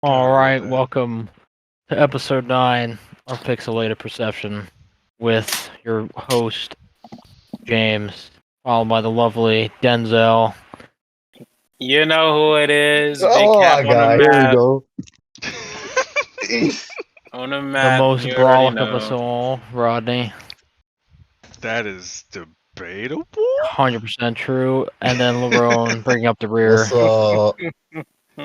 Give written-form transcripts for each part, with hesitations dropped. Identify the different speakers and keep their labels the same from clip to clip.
Speaker 1: Alright, welcome to episode 9 of Pixelated Perception with your host, James, followed by the lovely Denzel.
Speaker 2: You know who it is. Big
Speaker 3: Oh
Speaker 2: Cap
Speaker 3: my
Speaker 2: on the
Speaker 3: god, here we
Speaker 2: map.
Speaker 3: go.
Speaker 2: On the
Speaker 1: The
Speaker 2: map.
Speaker 1: most
Speaker 2: you already
Speaker 1: brolic of us
Speaker 2: know.
Speaker 1: all, Rodney.
Speaker 4: That is debatable.
Speaker 1: 100% true. And then Lerone bringing up the rear.
Speaker 3: What's up?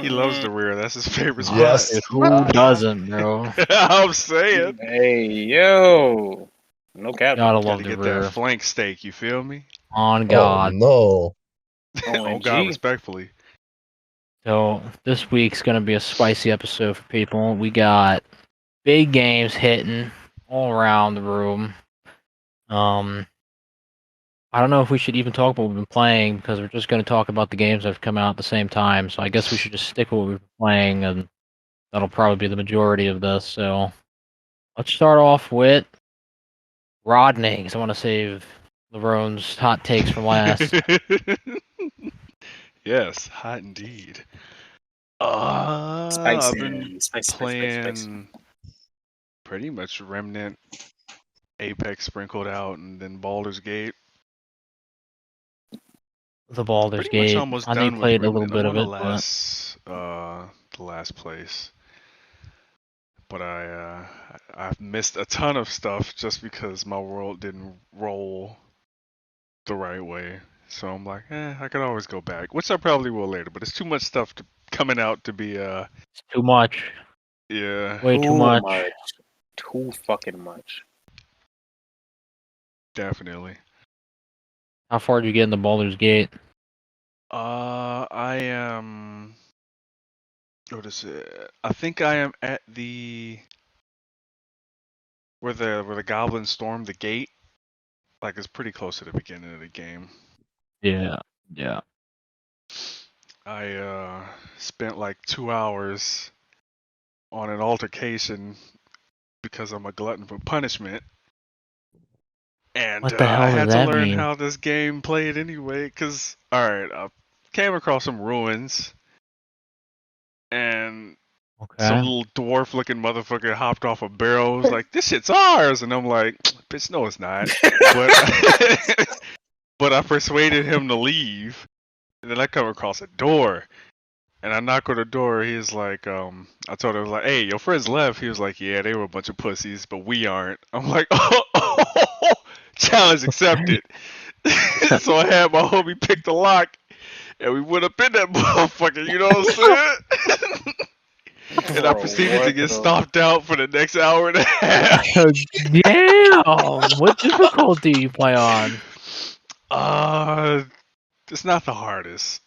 Speaker 4: He loves the rear. That's his favorite spot.
Speaker 3: Yes.
Speaker 1: Dude, who doesn't, bro?
Speaker 4: I'm saying.
Speaker 2: Hey, yo. No cap.
Speaker 1: Gotta
Speaker 4: Gotta
Speaker 1: love the
Speaker 4: get
Speaker 1: rear.
Speaker 4: that flank steak. You feel me?
Speaker 1: On
Speaker 3: Oh
Speaker 1: God.
Speaker 3: no.
Speaker 4: Oh
Speaker 2: OMG.
Speaker 4: God, respectfully.
Speaker 1: So, this week's gonna be a spicy episode for people. We got big games hitting all around the room. I don't know if we should even talk about what we've been playing because we're just going to talk about the games that have come out at the same time. So I guess we should just stick with what we've been playing, and that'll probably be the majority of this. So let's start off with Rodney, because I want to save Lerone's hot takes for last.
Speaker 4: Yes, hot indeed.
Speaker 2: Spicy.
Speaker 4: I've been
Speaker 2: Spicy.
Speaker 4: playing pretty much Remnant, Apex sprinkled out, and then Baldur's Gate.
Speaker 1: The Baldur's
Speaker 4: Pretty much
Speaker 1: Gate.
Speaker 4: almost
Speaker 1: I
Speaker 4: done with
Speaker 1: played a little
Speaker 4: Remnant.
Speaker 1: bit
Speaker 4: I'm
Speaker 1: of
Speaker 4: on
Speaker 1: it,
Speaker 4: the last place. But I've missed a ton of stuff just because my world didn't roll the right way. So I'm like, I could always go back, which I probably will later. But it's too much stuff coming out to be
Speaker 1: it's too much.
Speaker 4: yeah,
Speaker 1: Way too much.
Speaker 2: Too fucking much.
Speaker 4: definitely.
Speaker 1: How far did you get in the Baldur's Gate?
Speaker 4: I am. What is it? I think I am at where the goblins storm the gate. Like it's pretty close to the beginning of the game.
Speaker 1: Yeah.
Speaker 4: I spent like 2 hours on an altercation because I'm a glutton for punishment. And
Speaker 1: What the hell
Speaker 4: I
Speaker 1: does
Speaker 4: had to
Speaker 1: that
Speaker 4: learn
Speaker 1: mean?
Speaker 4: how this game played anyway, because, alright, I came across some ruins, and some
Speaker 1: Okay.
Speaker 4: little dwarf-looking motherfucker hopped off a barrel, was like, this shit's ours! And I'm like, bitch, no it's not. But I persuaded him to leave, and then I come across a door. And I knock on the door, he's like, I told him, I was like, hey, your friends left. He was like, yeah, they were a bunch of pussies, but we aren't. I'm like, oh, challenge accepted. So I had my homie pick the lock, and we went up in that motherfucker, you know what I'm saying? And I proceeded to get stomped out for the next hour and a half.
Speaker 1: Damn! What difficulty you play on?
Speaker 4: It's not the hardest.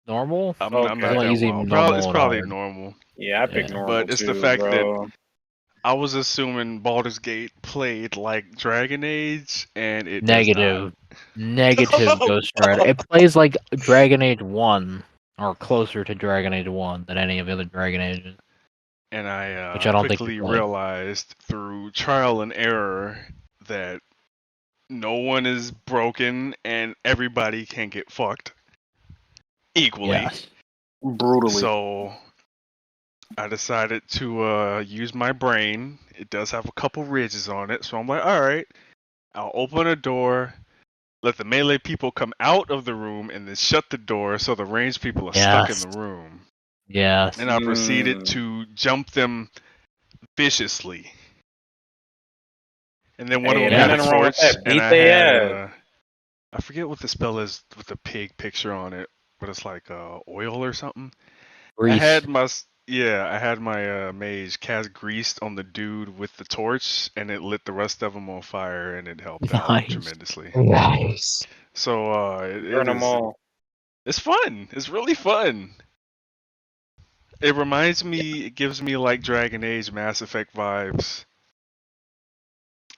Speaker 1: Normal?
Speaker 4: I'm
Speaker 2: Okay.
Speaker 4: not that
Speaker 1: Easy,
Speaker 4: well.
Speaker 1: normal,
Speaker 4: It's
Speaker 1: and
Speaker 4: probably
Speaker 1: hard.
Speaker 4: normal.
Speaker 2: Yeah, I picked
Speaker 1: Yeah.
Speaker 2: normal
Speaker 4: But it's
Speaker 2: too,
Speaker 4: the fact
Speaker 2: bro.
Speaker 4: that I was assuming Baldur's Gate played like Dragon Age, and it
Speaker 1: Negative.
Speaker 4: does
Speaker 1: Negative, Ghost Rider. It plays like Dragon Age 1, or closer to Dragon Age 1 than any of the other Dragon Ages.
Speaker 4: not. And I
Speaker 1: Which I don't think
Speaker 4: quickly
Speaker 1: you played.
Speaker 4: realized through trial and error that no one is broken and everybody can get fucked equally.
Speaker 1: Yes.
Speaker 2: Brutally.
Speaker 4: So I decided to use my brain. It does have a couple ridges on it, so I'm like, alright, I'll open a door, let the melee people come out of the room, and then shut the door so the ranged people are stuck in the room.
Speaker 1: Yes.
Speaker 4: And I proceeded to jump them viciously. And then one of them
Speaker 1: ain't
Speaker 4: had a
Speaker 2: nothing wrong with
Speaker 4: torch,
Speaker 2: that.
Speaker 4: and
Speaker 2: Beat
Speaker 4: I
Speaker 2: they
Speaker 4: had I forget what the spell is with the pig picture on it, but it's like oil or something.
Speaker 1: Grease.
Speaker 4: I had my mage cast grease on the dude with the torch, and it lit the rest of them on fire, and it helped out
Speaker 1: Nice.
Speaker 4: tremendously.
Speaker 3: Nice.
Speaker 4: So
Speaker 2: Burn them all.
Speaker 4: it's fun. It's really fun. It reminds me, it gives me like Dragon Age Mass Effect vibes.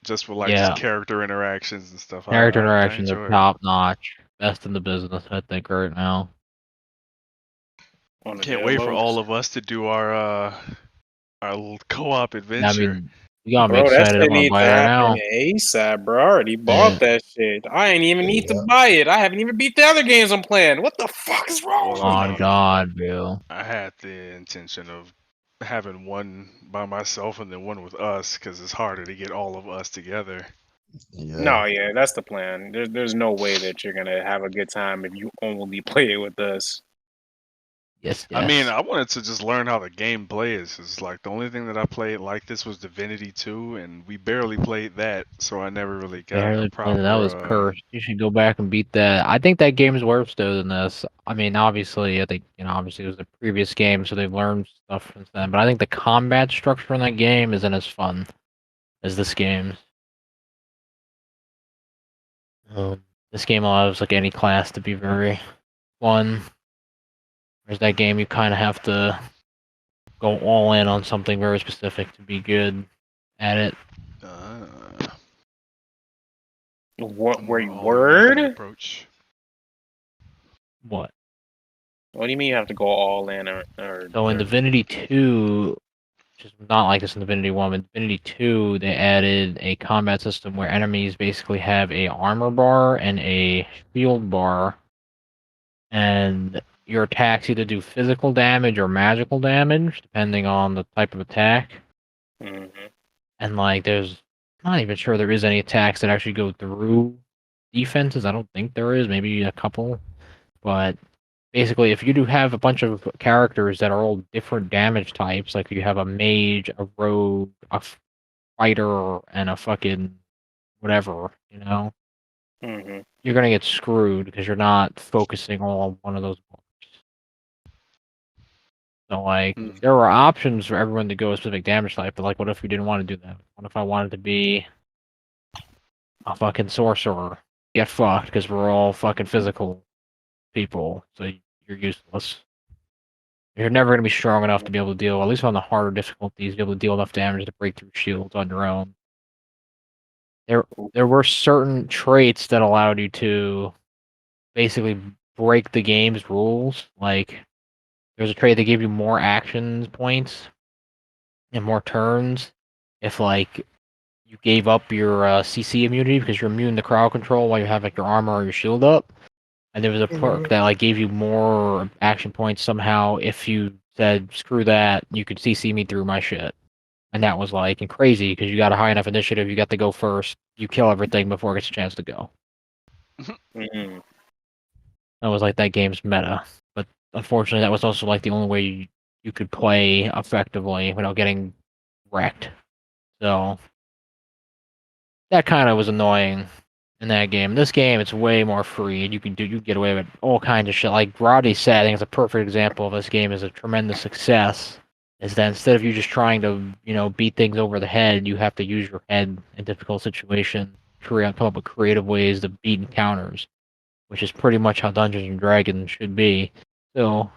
Speaker 4: Just for like just character interactions and stuff.
Speaker 1: Character
Speaker 4: I
Speaker 1: interactions
Speaker 4: enjoy
Speaker 1: are
Speaker 4: it.
Speaker 1: top notch. Best in the business, I think, right now.
Speaker 4: Can't wait for all of us to do our little co-op adventure.
Speaker 1: I mean, you got me
Speaker 2: Bro, that
Speaker 1: excited.
Speaker 2: shit
Speaker 1: I'm gonna
Speaker 2: needs
Speaker 1: buy
Speaker 2: to
Speaker 1: it right
Speaker 2: happen
Speaker 1: now.
Speaker 2: ASAP, bro. I already bought that shit. I ain't even need to buy it. I haven't even beat the other games I'm playing. What the fuck is wrong with me?
Speaker 1: On God, bro.
Speaker 4: I had the intention of having one by myself and then one with us because it's harder to get all of us together.
Speaker 2: No, yeah, that's the plan. There's no way that you're gonna have a good time if you only play it with us.
Speaker 1: Yes,
Speaker 4: I mean,
Speaker 1: yes.
Speaker 4: I wanted to just learn how the game plays. It's like the only thing that I played like this was Divinity 2, and we barely played that, so I never really got a
Speaker 1: Barely played it. That
Speaker 4: proper.
Speaker 1: was cursed. You should go back and beat that. I think that game is worse though than this. I mean, obviously, I think obviously it was the previous game, so they've learned stuff since then. But I think the combat structure in that game isn't as fun as this game. This game allows like any class to be very fun. Whereas that game, you kind of have to go all in on something very specific to be good at it.
Speaker 2: What
Speaker 4: More
Speaker 2: were
Speaker 4: all-or-nothing
Speaker 2: word?
Speaker 4: approach.
Speaker 1: What?
Speaker 2: What do you mean you have to go all in
Speaker 1: So in Divinity 2, which is not like this in Divinity 1, but Divinity 2, they added a combat system where enemies basically have a armor bar and a shield bar, and your attacks either do physical damage or magical damage, depending on the type of attack.
Speaker 2: Mm-hmm.
Speaker 1: And like, there's I'm not even sure there is any attacks that actually go through defenses. I don't think there is. Maybe a couple, but basically, if you do have a bunch of characters that are all different damage types, like you have a mage, a rogue, a fighter, and a fucking whatever,
Speaker 2: Mm-hmm.
Speaker 1: you're gonna get screwed because you're not focusing all on one of those bars. So like, there were options for everyone to go a specific damage type, but like, what if we didn't want to do that? What if I wanted to be a fucking sorcerer? Get fucked because we're all fucking physical people, so you're useless. You're never going to be strong enough to be able to deal, at least on the harder difficulties, be able to deal enough damage to break through shields on your own. There were certain traits that allowed you to basically break the game's rules. Like, there's a trait that gave you more action points and more turns if, like, you gave up your CC immunity because you're immune to crowd control while you have, like, your armor or your shield up. And there was a perk that like gave you more action points somehow if you said screw that, you could CC me through my shit. And that was like crazy because you got a high enough initiative, you got to go first, you kill everything before it gets a chance to go.
Speaker 2: Mm-hmm.
Speaker 1: That was like that game's meta. But unfortunately, that was also like the only way you could play effectively without getting wrecked. So that kind of was annoying in that game. This game, it's way more free, and you can get away with all kinds of shit. Like Rodney said, I think it's a perfect example of this game is a tremendous success. Is that instead of you just trying to beat things over the head, you have to use your head in difficult situations, come up with creative ways to beat encounters, which is pretty much how Dungeons and Dragons should be. So,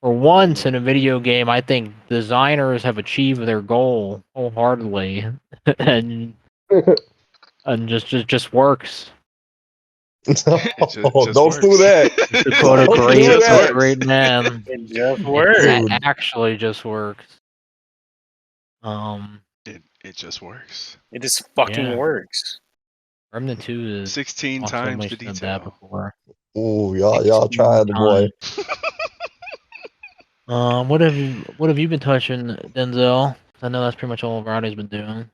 Speaker 1: for once in a video game, I think designers have achieved their goal wholeheartedly, and just works.
Speaker 4: Just
Speaker 3: Don't do
Speaker 4: works.
Speaker 3: that.
Speaker 1: To quote a
Speaker 3: Don't do
Speaker 1: great,
Speaker 3: that.
Speaker 1: great man,
Speaker 2: It just
Speaker 1: it
Speaker 2: worked.
Speaker 1: actually just works.
Speaker 4: It just works.
Speaker 2: It just fucking
Speaker 1: Yeah.
Speaker 2: works.
Speaker 1: Remnant 2 is
Speaker 4: 16
Speaker 1: also
Speaker 4: times the
Speaker 1: somebody said that
Speaker 4: detail.
Speaker 1: before.
Speaker 3: Ooh, y'all tried the boy.
Speaker 1: What have you been touching, Denzel? I know that's pretty much all Rodney's been doing.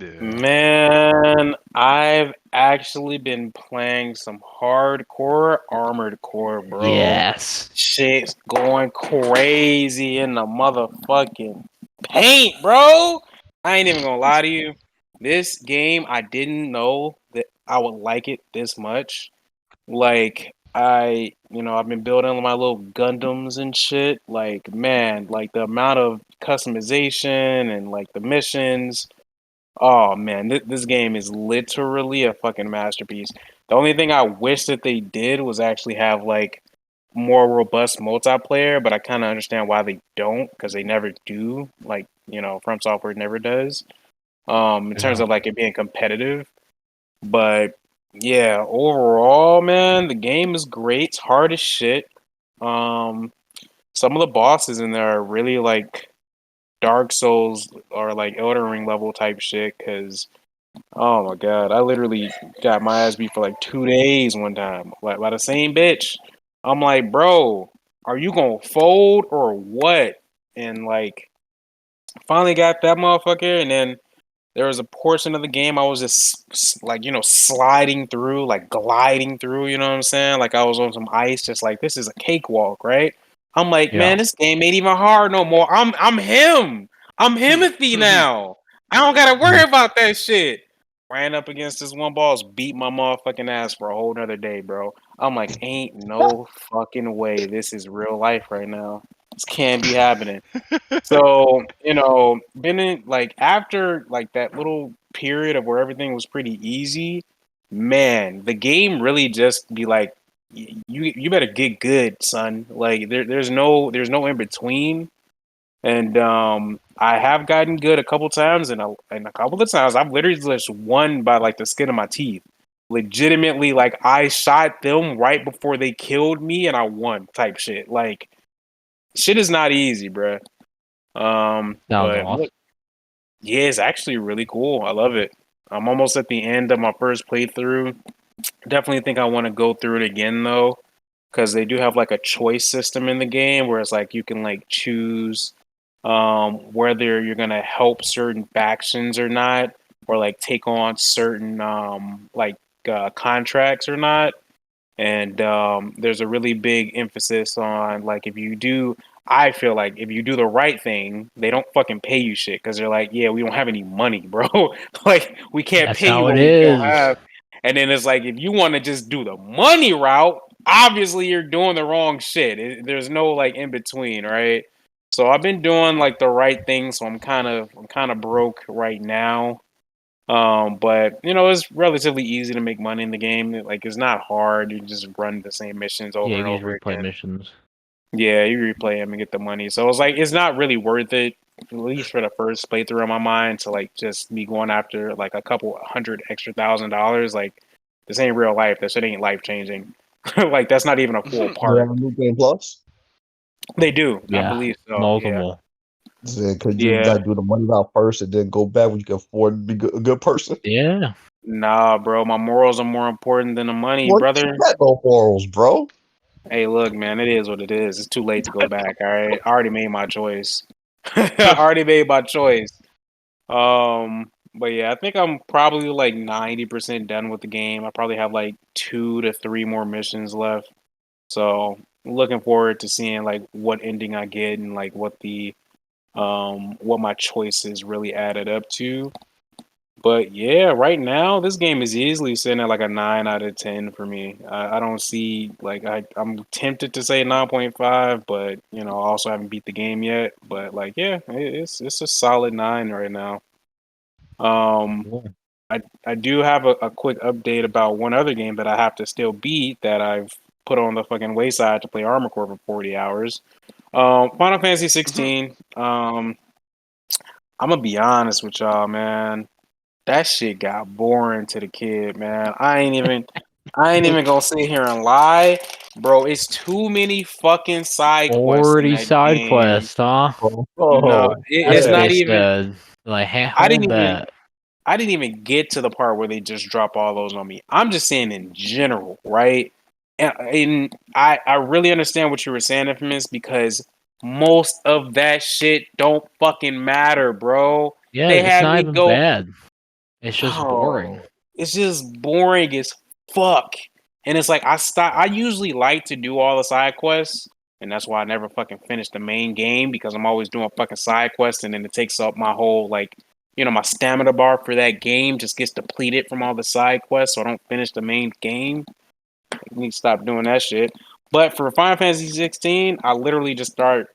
Speaker 4: Yeah.
Speaker 2: Man, I've actually been playing some hardcore Armored Core, bro.
Speaker 1: Yes.
Speaker 2: Shit's going crazy in the motherfucking paint, bro. I ain't even gonna lie to you. This game, I didn't know that I would like it this much. Like, I've been building my little Gundams and shit. Like, man, like the amount of customization and like the missions. Oh man, this game is literally a fucking masterpiece. The only thing I wish that they did was actually have like more robust multiplayer, but I kind of understand why they don't because they never do. Like, From Software never does. In terms of like it being competitive, but yeah, overall, man, the game is great. It's hard as shit. Some of the bosses in there are really like Dark Souls or like Elden Ring level type shit because oh my god, I literally got my ass beat for like 2 days one time, like by the same bitch. I'm like, bro, are you gonna fold or what? and like finally got that motherfucker, and then there was a portion of the game I was just like, sliding through, like gliding through, you know what I'm saying? Like I was on some ice, just like this is a cakewalk, right? I'm like,
Speaker 1: Yeah.
Speaker 2: man, this game ain't even hard no more. I'm him. I'm Himothy now. I don't gotta worry about that shit. Ran up against this one boss, beat my motherfucking ass for a whole nother day, bro. I'm like, ain't no fucking way this is real life right now. This can't be happening. So, been in like after like that little period of where everything was pretty easy, man, the game really just be like, you better get good, son. Like there's no in between. And I have gotten good a couple times, and a couple of times I've literally just won by like the skin of my teeth. Legitimately, like I shot them right before they killed me, and I won. Type shit. Like shit is not easy, bruh.
Speaker 1: Sounds
Speaker 2: But
Speaker 1: awesome.
Speaker 2: yeah, it's actually really cool. I love it. I'm almost at the end of my first playthrough. Definitely think I want to go through it again though, because they do have like a choice system in the game where it's like you can like choose whether you're gonna help certain factions or not, or like take on certain contracts or not. And there's a really big emphasis on like if you do. I feel like if you do the right thing, they don't fucking pay you shit because they're like, yeah, we don't have any money, bro. Like we can't
Speaker 1: That's
Speaker 2: pay you
Speaker 1: how it
Speaker 2: what we don't
Speaker 1: is.
Speaker 2: have. And then it's like if you want to just do the money route, obviously you're doing the wrong shit. There's no like in between, right? So I've been doing like the right thing, so I'm kind of broke right now. But it's relatively easy to make money in the game. Like it's not hard. You just run the same missions
Speaker 1: Yeah,
Speaker 2: over
Speaker 1: you
Speaker 2: and
Speaker 1: can just
Speaker 2: over
Speaker 1: replay
Speaker 2: again.
Speaker 1: missions.
Speaker 2: Yeah, you replay them and get the money. So it's like it's not really worth it, at least for the first playthrough in my mind, to like just be going after like a couple hundred extra $1,000. Like this ain't real life. That shit ain't life changing. Like that's not even a full
Speaker 3: They have
Speaker 2: part.
Speaker 3: a new game plus.
Speaker 2: They do, I
Speaker 1: Yeah,
Speaker 2: believe so. Yeah,
Speaker 1: multiple.
Speaker 3: Could you
Speaker 2: yeah.
Speaker 3: like do the money route first and then go back when you can afford to be a good person?
Speaker 1: Yeah.
Speaker 2: Nah, bro. My morals are more important than the money,
Speaker 3: Well, you
Speaker 2: brother.
Speaker 3: got no morals, bro.
Speaker 2: Hey, look, man, it is what it is. It's too late to go back. All right, I already made my choice. I already made my choice. But yeah, I think I'm probably like 90% done with the game. I probably have like 2 to 3 more missions left. So looking forward to seeing like what ending I get and like what my choices really added up to. But yeah, right now this game is easily sitting at like a 9 out of 10 for me. I don't see like I'm tempted to say 9.5, but I also haven't beat the game yet. But like yeah, it's a solid 9 right now. Um,
Speaker 1: Cool.
Speaker 2: I do have a quick update about one other game that I have to still beat that I've put on the fucking wayside to play Armor Core for 40 hours. Final Fantasy 16. I'm gonna be honest with y'all, man. That shit got boring to the kid, man. I ain't even gonna sit here and lie, bro. It's too many fucking side quests in
Speaker 1: 40
Speaker 2: that
Speaker 1: side
Speaker 2: game.
Speaker 1: quests, huh?
Speaker 2: No,
Speaker 3: Oh,
Speaker 1: That's
Speaker 2: it's
Speaker 1: what
Speaker 3: yeah.
Speaker 2: not
Speaker 1: they
Speaker 2: even.
Speaker 1: said. Like, hey,
Speaker 2: I
Speaker 1: hold
Speaker 2: didn't even.
Speaker 1: that.
Speaker 2: I didn't even get to the part where they just drop all those on me. I'm just saying in general, right? And I really understand what you were saying, Infamous, because most of that shit don't fucking matter, bro.
Speaker 1: Yeah,
Speaker 2: They
Speaker 1: it's
Speaker 2: had
Speaker 1: not
Speaker 2: me
Speaker 1: even
Speaker 2: go,
Speaker 1: bad. It's just boring.
Speaker 2: it's just boring as fuck. And it's like I usually like to do all the side quests, and that's why I never fucking finish the main game because I'm always doing fucking side quests, and then it takes up my whole like my stamina bar for that game just gets depleted from all the side quests, so I don't finish the main game. I need to stop doing that shit. But for Final Fantasy 16, I literally just started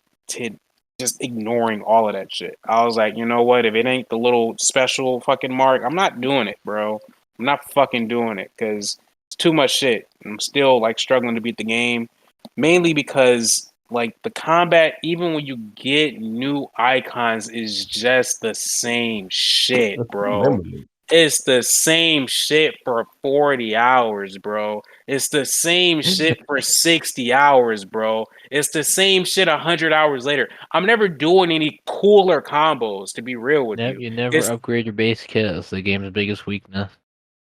Speaker 2: just ignoring all of that shit. I was like, you know what? If it ain't the little special fucking mark, I'm not doing it, bro. I'm not fucking doing it because it's too much shit. I'm still like struggling to beat the game, mainly because like the combat, even when you get new icons, is just the same shit, bro.
Speaker 3: Remember.
Speaker 2: It's the same shit for 40 hours, bro. It's the same shit for 60 hours, bro. It's the same shit 100 hours later. I'm never doing any cooler combos, to be real with you.
Speaker 1: You never
Speaker 2: It's
Speaker 1: upgrade your base kit. That's the game's biggest weakness.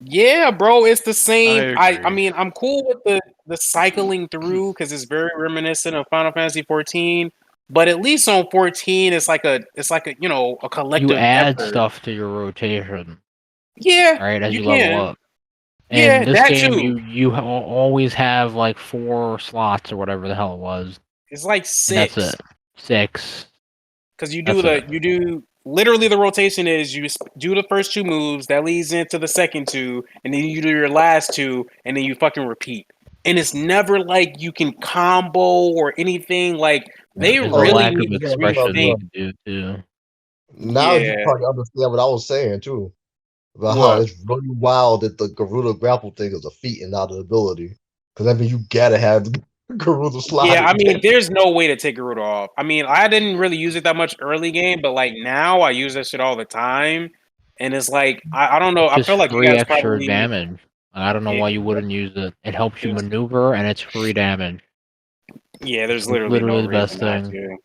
Speaker 2: Yeah, bro, it's the
Speaker 4: I
Speaker 2: same. I
Speaker 4: agree.
Speaker 2: mean, I'm cool with the cycling through because it's very reminiscent of Final Fantasy 14. But at least on 14, it's like a a collective
Speaker 1: You add
Speaker 2: effort.
Speaker 1: stuff to your rotation,
Speaker 2: Yeah,
Speaker 1: right, as
Speaker 2: you
Speaker 1: you level
Speaker 2: can.
Speaker 1: up.
Speaker 2: Yeah,
Speaker 1: In this
Speaker 2: that
Speaker 1: game,
Speaker 2: too.
Speaker 1: you always have like 4 slots or whatever the hell it was,
Speaker 2: It's like
Speaker 1: and that's
Speaker 2: 6.
Speaker 1: it. 6.
Speaker 2: Because
Speaker 1: That's it.
Speaker 2: you do literally the rotation is you do the first 2 moves that leads into the second 2, and then you do your last 2, and then you fucking repeat. And it's never like you can combo or anything. Like they
Speaker 1: There's a
Speaker 3: Oh,
Speaker 2: really
Speaker 1: lack
Speaker 2: need
Speaker 1: of
Speaker 2: to
Speaker 1: expression
Speaker 2: rethink.
Speaker 1: you can do too.
Speaker 3: now you
Speaker 2: Yeah,
Speaker 3: probably understand what I was saying too. About how
Speaker 2: what?
Speaker 3: it's really wild that the Garuda grapple thing is a feat and not an ability. Because I mean, you gotta have Garuda
Speaker 2: Yeah, I
Speaker 3: sliding.
Speaker 2: mean, there's no way to take Garuda off. I mean, I didn't really use it that much early game, but like now I use that shit all the time. And it's like I don't know.
Speaker 1: It's
Speaker 2: I
Speaker 1: just
Speaker 2: feel like you
Speaker 1: free
Speaker 2: guys
Speaker 1: extra
Speaker 2: probably
Speaker 1: damage. I don't know
Speaker 2: it,
Speaker 1: why you wouldn't use it. It helps you
Speaker 2: there's
Speaker 1: maneuver, and it's free damage.
Speaker 2: yeah, there's
Speaker 1: It's
Speaker 2: literally no
Speaker 1: literally the best
Speaker 2: reason not
Speaker 1: thing.
Speaker 2: to.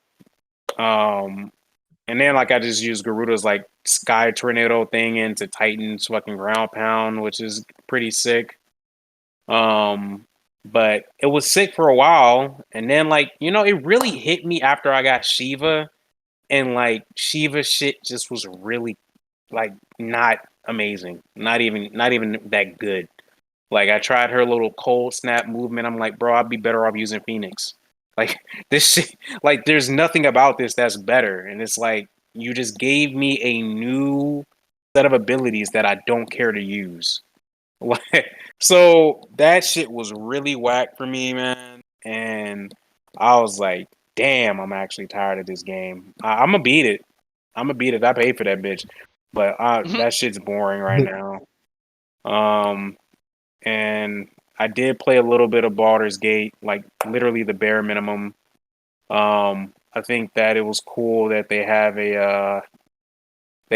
Speaker 2: And then like I just use Garuda's like sky tornado thing into Titan's fucking ground pound, which is pretty sick. Um, but it was sick for a while, and then like it really hit me after I got Shiva, and like Shiva shit just was really like not amazing, not even that good. Like I tried her little cold snap movement. I'm like, bro, I'd be better off using Phoenix. Like this shit, like there's nothing about this that's better. And it's like you just gave me a new set of abilities that I don't care to use. Like so that shit was really whack for me, man. And I was like, damn, I'm actually tired of this game. I'm gonna beat it. I'm gonna beat it. I paid for that bitch. But that shit's boring right now. Um and I did play a little bit of Baldur's Gate, like literally the bare minimum. I think that it was cool that they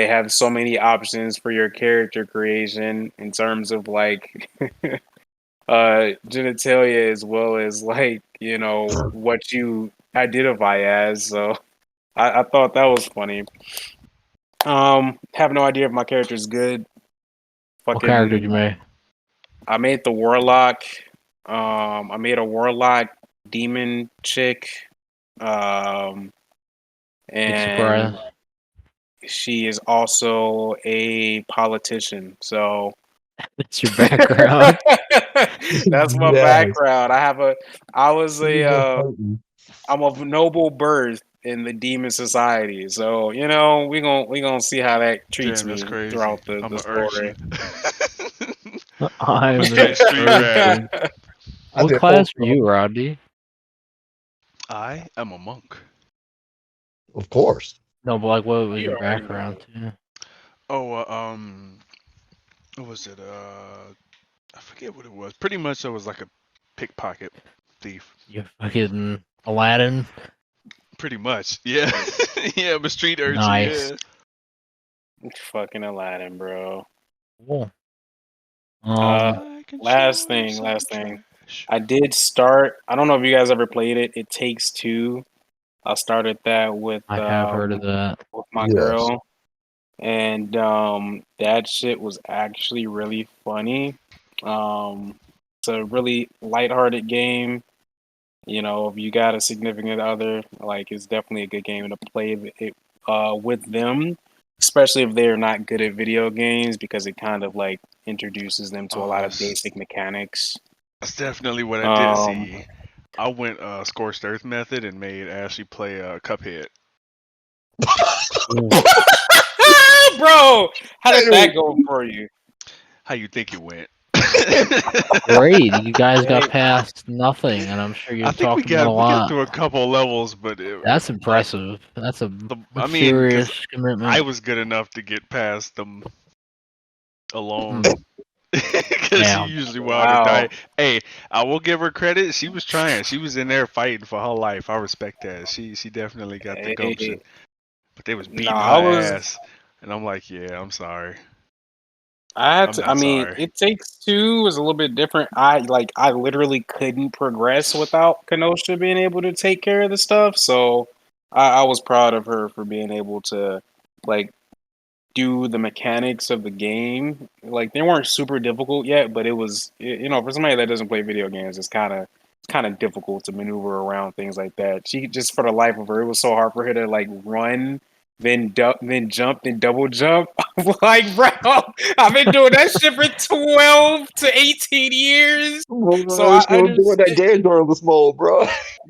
Speaker 2: have so many options for your character creation in terms of like genitalia as well as like what you identify as. So I thought that was funny. Have no idea if my character's good.
Speaker 1: What character did you
Speaker 2: Fucking
Speaker 1: make?
Speaker 2: I made the warlock. I made a warlock demon chick. Um,
Speaker 1: Big surprise.
Speaker 2: and she is also a politician. So
Speaker 1: That's your background.
Speaker 2: that's my
Speaker 3: Yes.
Speaker 2: background. I was
Speaker 3: Please don't hurt me.
Speaker 2: I'm of noble birth in the demon society. So, we gonna see how that treats
Speaker 4: Damn, that's
Speaker 2: me
Speaker 4: crazy.
Speaker 2: throughout the
Speaker 4: I'm an
Speaker 2: story.
Speaker 4: urchin.
Speaker 1: I'm
Speaker 4: Straight
Speaker 1: an
Speaker 4: street rat.
Speaker 1: urchin.
Speaker 3: I
Speaker 1: What
Speaker 3: did
Speaker 1: class
Speaker 3: both
Speaker 1: are
Speaker 3: of them.
Speaker 1: you, Rodney?
Speaker 4: I am a monk.
Speaker 3: Of course.
Speaker 1: No, but like, what was
Speaker 2: You
Speaker 1: your
Speaker 2: already
Speaker 1: background
Speaker 2: know.
Speaker 1: too?
Speaker 4: Oh, what was it? I forget what it was. Pretty much, I was like a pickpocket thief.
Speaker 1: You fucking Aladdin.
Speaker 4: Pretty much, yeah. Yeah, I'm a street urchin.
Speaker 1: Nice.
Speaker 4: Yeah.
Speaker 2: Fucking Aladdin, bro.
Speaker 1: Cool.
Speaker 2: Uh,
Speaker 4: I can
Speaker 2: last
Speaker 4: show
Speaker 2: thing,
Speaker 4: some
Speaker 2: last thing.
Speaker 4: trash.
Speaker 2: I did start. I don't know if you guys ever played it. It Takes Two. I started that
Speaker 1: I have heard of that.
Speaker 2: with my
Speaker 3: Yes.
Speaker 2: girl, and that shit was actually really funny. It's a really lighthearted game. If you got a significant other, like it's definitely a good game to play it with them, especially if they're not good at video games because it kind of like introduces them to a
Speaker 4: Oh,
Speaker 2: lot of
Speaker 4: that's
Speaker 2: basic mechanics.
Speaker 4: that's definitely what I did.
Speaker 2: Um,
Speaker 4: See, I went scorched earth method and made Ashley play Cuphead.
Speaker 1: Ooh,
Speaker 2: bro, how did
Speaker 3: Hey,
Speaker 2: that go for you?
Speaker 4: How you think it went?
Speaker 1: great. You guys got
Speaker 2: Hey,
Speaker 1: past nothing, and I'm sure
Speaker 4: I
Speaker 1: you've
Speaker 4: think we
Speaker 1: talked about a
Speaker 4: got
Speaker 1: lot.
Speaker 4: through a couple levels, but
Speaker 1: That's
Speaker 4: like
Speaker 1: impressive. That's a
Speaker 4: I mean,
Speaker 1: serious
Speaker 4: because I
Speaker 1: commitment.
Speaker 4: was good enough to get past them alone.
Speaker 1: Hmm.
Speaker 4: Because she
Speaker 1: Damn.
Speaker 4: usually wound up
Speaker 2: wow.
Speaker 4: dying. Hey, I will give her credit. She was trying. She was in there fighting for her life. I respect that. She definitely got the
Speaker 2: Hey,
Speaker 4: gumption. But they was
Speaker 2: no,
Speaker 4: beating her
Speaker 2: I was.
Speaker 4: ass, and I'm like, yeah, I'm sorry.
Speaker 2: I had
Speaker 4: I'm
Speaker 2: to. I
Speaker 4: not
Speaker 2: mean,
Speaker 4: sorry.
Speaker 2: It Takes Two was a little bit different. I literally couldn't progress without Kenosha being able to take care of the stuff. So I was proud of her for being able to like do the mechanics of the game. Like they weren't super difficult yet, but it was for somebody that doesn't play video games, it's kind of kind of difficult to maneuver around things like that. She just, for the life of her, it was so hard for her to like run, then jump, then double jump. Like, bro, I've been doing that shit for 12 to 18 years. So
Speaker 3: Bro, she
Speaker 2: I
Speaker 3: was doing that
Speaker 2: understand.
Speaker 3: game journalist mode, bro.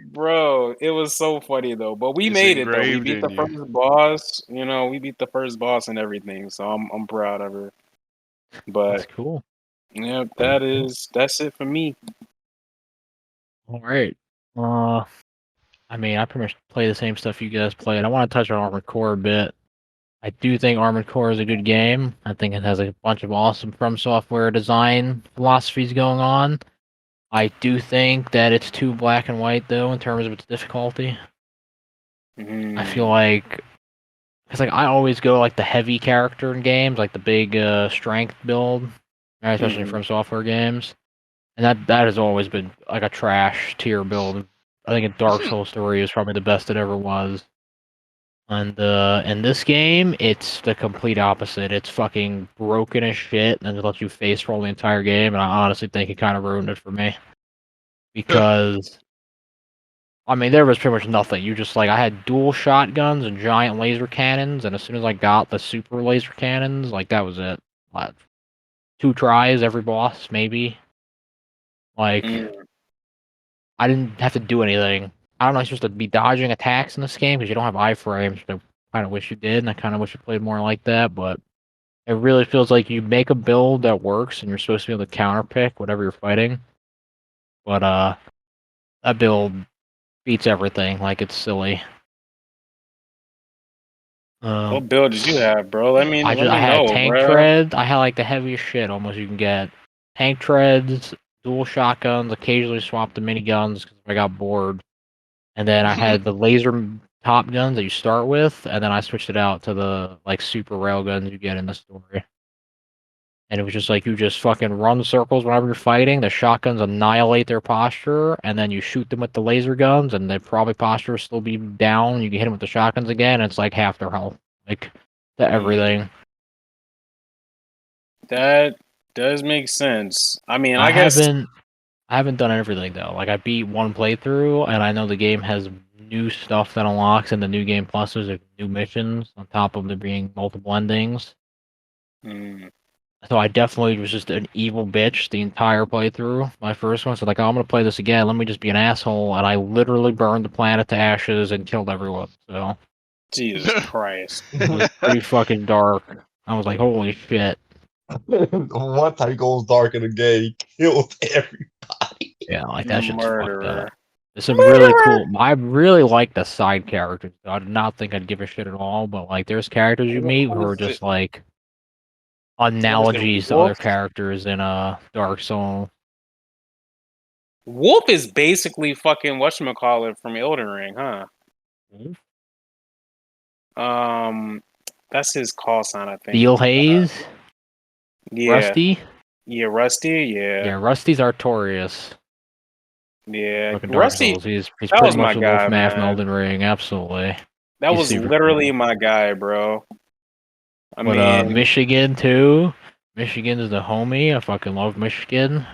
Speaker 2: Bro, it was so funny though. But we
Speaker 4: It's
Speaker 2: made it though. We
Speaker 4: engraved
Speaker 2: beat
Speaker 4: in
Speaker 2: the
Speaker 4: you.
Speaker 2: first boss. You know, we beat the first boss and everything. So I'm proud of her.
Speaker 1: That's
Speaker 2: But
Speaker 1: cool.
Speaker 2: yeah, that's it for me.
Speaker 1: All right. I mean, I pretty much play the same stuff you guys played. I want to touch on Armored Core a bit. I do think Armored Core is a good game. I think it has a bunch of awesome From Software design philosophies going on. I do think that it's too black and white though in terms of its difficulty. I feel like because like I always go like the heavy character in games, like the big strength build, right, especially From Software games, and that has always been like a trash tier build. I think in Dark Souls 3 is probably the best it ever was. And in this game, it's the complete opposite. It's fucking broken as shit, and it lets you face roll the entire game. And I honestly think it kind of ruined it for me because I mean there was pretty much nothing. You just like I had dual shotguns and giant laser cannons, and as soon as I got the super laser cannons, like that was it. Like, 2 tries every boss, maybe. Like I didn't have to do anything. I don't know. You're supposed to be dodging attacks in this game because you don't have iframes. I kind of wish you did, and I kind of wish you played more like that. But it really feels like you make a build that works, and you're supposed to be able to counterpick whatever you're fighting. But that build beats everything. Like it's silly.
Speaker 2: What build did you have, bro? Let me
Speaker 1: I had
Speaker 2: know,
Speaker 1: tank
Speaker 2: bro.
Speaker 1: treads. I had like the heaviest shit almost you can get. Tank treads, dual shotguns. Occasionally swap the miniguns because I got bored. And then I had the laser top guns that you start with, and then I switched it out to the like super rail guns you get in the story. And it was just like you just fucking run circles whenever you're fighting. The shotguns annihilate their posture, and then you shoot them with the laser guns, and their probably posture will still be down. You can hit them with the shotguns again, and it's like half their health, like to everything.
Speaker 2: That does make sense. I mean,
Speaker 1: I
Speaker 2: I guess
Speaker 1: haven't done everything though. Like I beat one playthrough, and I know the game has new stuff that unlocks in the new game pluses or new missions on top of there being multiple endings. So I definitely was just an evil bitch the entire playthrough. My first one, so like, oh, I'm gonna play this again. Let me just be an asshole, and I literally burned the planet to ashes and killed everyone. So
Speaker 2: Jesus Christ.
Speaker 1: it was pretty fucking dark. I was like, holy shit.
Speaker 3: One time he goes dark in the game, he kills everybody.
Speaker 1: Yeah, like that shit's fucked
Speaker 2: Murderer.
Speaker 1: up. There's some really cool. I really like the side characters. I did not think I'd give a shit at all, but like, there's characters you meet who are
Speaker 2: Who's it?
Speaker 1: just like
Speaker 2: What is it?
Speaker 1: analogies to
Speaker 2: Wolf?
Speaker 1: other characters in Dark Souls.
Speaker 2: Wolf is basically fucking whatchamacallit from Elden Ring, huh? That's his call sign, I think.
Speaker 1: Steel Haze,
Speaker 2: Yeah.
Speaker 1: Rusty.
Speaker 2: Yeah, Rusty, yeah.
Speaker 1: Yeah, Rusty's Artorias.
Speaker 2: Yeah.
Speaker 1: Fucking Dark
Speaker 2: Rusty,
Speaker 1: Souls. He's
Speaker 2: that
Speaker 1: pretty
Speaker 2: was my
Speaker 1: much the wolf
Speaker 2: guy,
Speaker 1: man from
Speaker 2: man.
Speaker 1: Elden Ring. Absolutely.
Speaker 2: That
Speaker 1: He's
Speaker 2: was
Speaker 1: super
Speaker 2: literally
Speaker 1: cool.
Speaker 2: my guy, bro. I
Speaker 1: But
Speaker 2: mean,
Speaker 1: Michigan too. Michigan is the homie. I fucking love Michigan.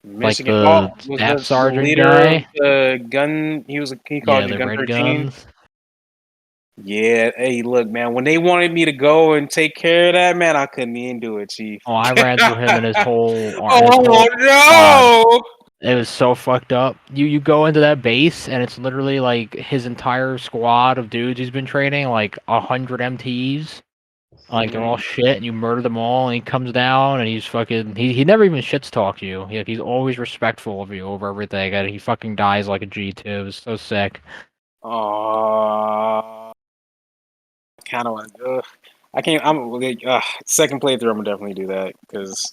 Speaker 1: Like
Speaker 2: Michigan. Oh,
Speaker 1: the
Speaker 2: was
Speaker 1: staff
Speaker 2: the
Speaker 1: sergeant
Speaker 2: leader of
Speaker 1: guy.
Speaker 2: the gun? He called
Speaker 1: Yeah,
Speaker 2: you
Speaker 1: the
Speaker 2: Gun
Speaker 1: red
Speaker 2: 13.
Speaker 1: guns.
Speaker 2: Yeah. Hey, look, man. When they wanted me to go and take care of that, man, I couldn't even do it, Chief.
Speaker 1: Oh, I ran through him and his whole
Speaker 2: Oh
Speaker 1: squad.
Speaker 2: no!
Speaker 1: It was so fucked up. You go into that base and it's literally like his entire squad of dudes he's been training, like 100 MTs. Like they're all shit, and you murder them all. And he comes down, and he's fucking. He never even shits talk you. He's always respectful of you over everything, and he fucking dies like a G too. It was so sick.
Speaker 2: Kind of want to. I can't. I'm like, second playthrough. I'm gonna definitely do that because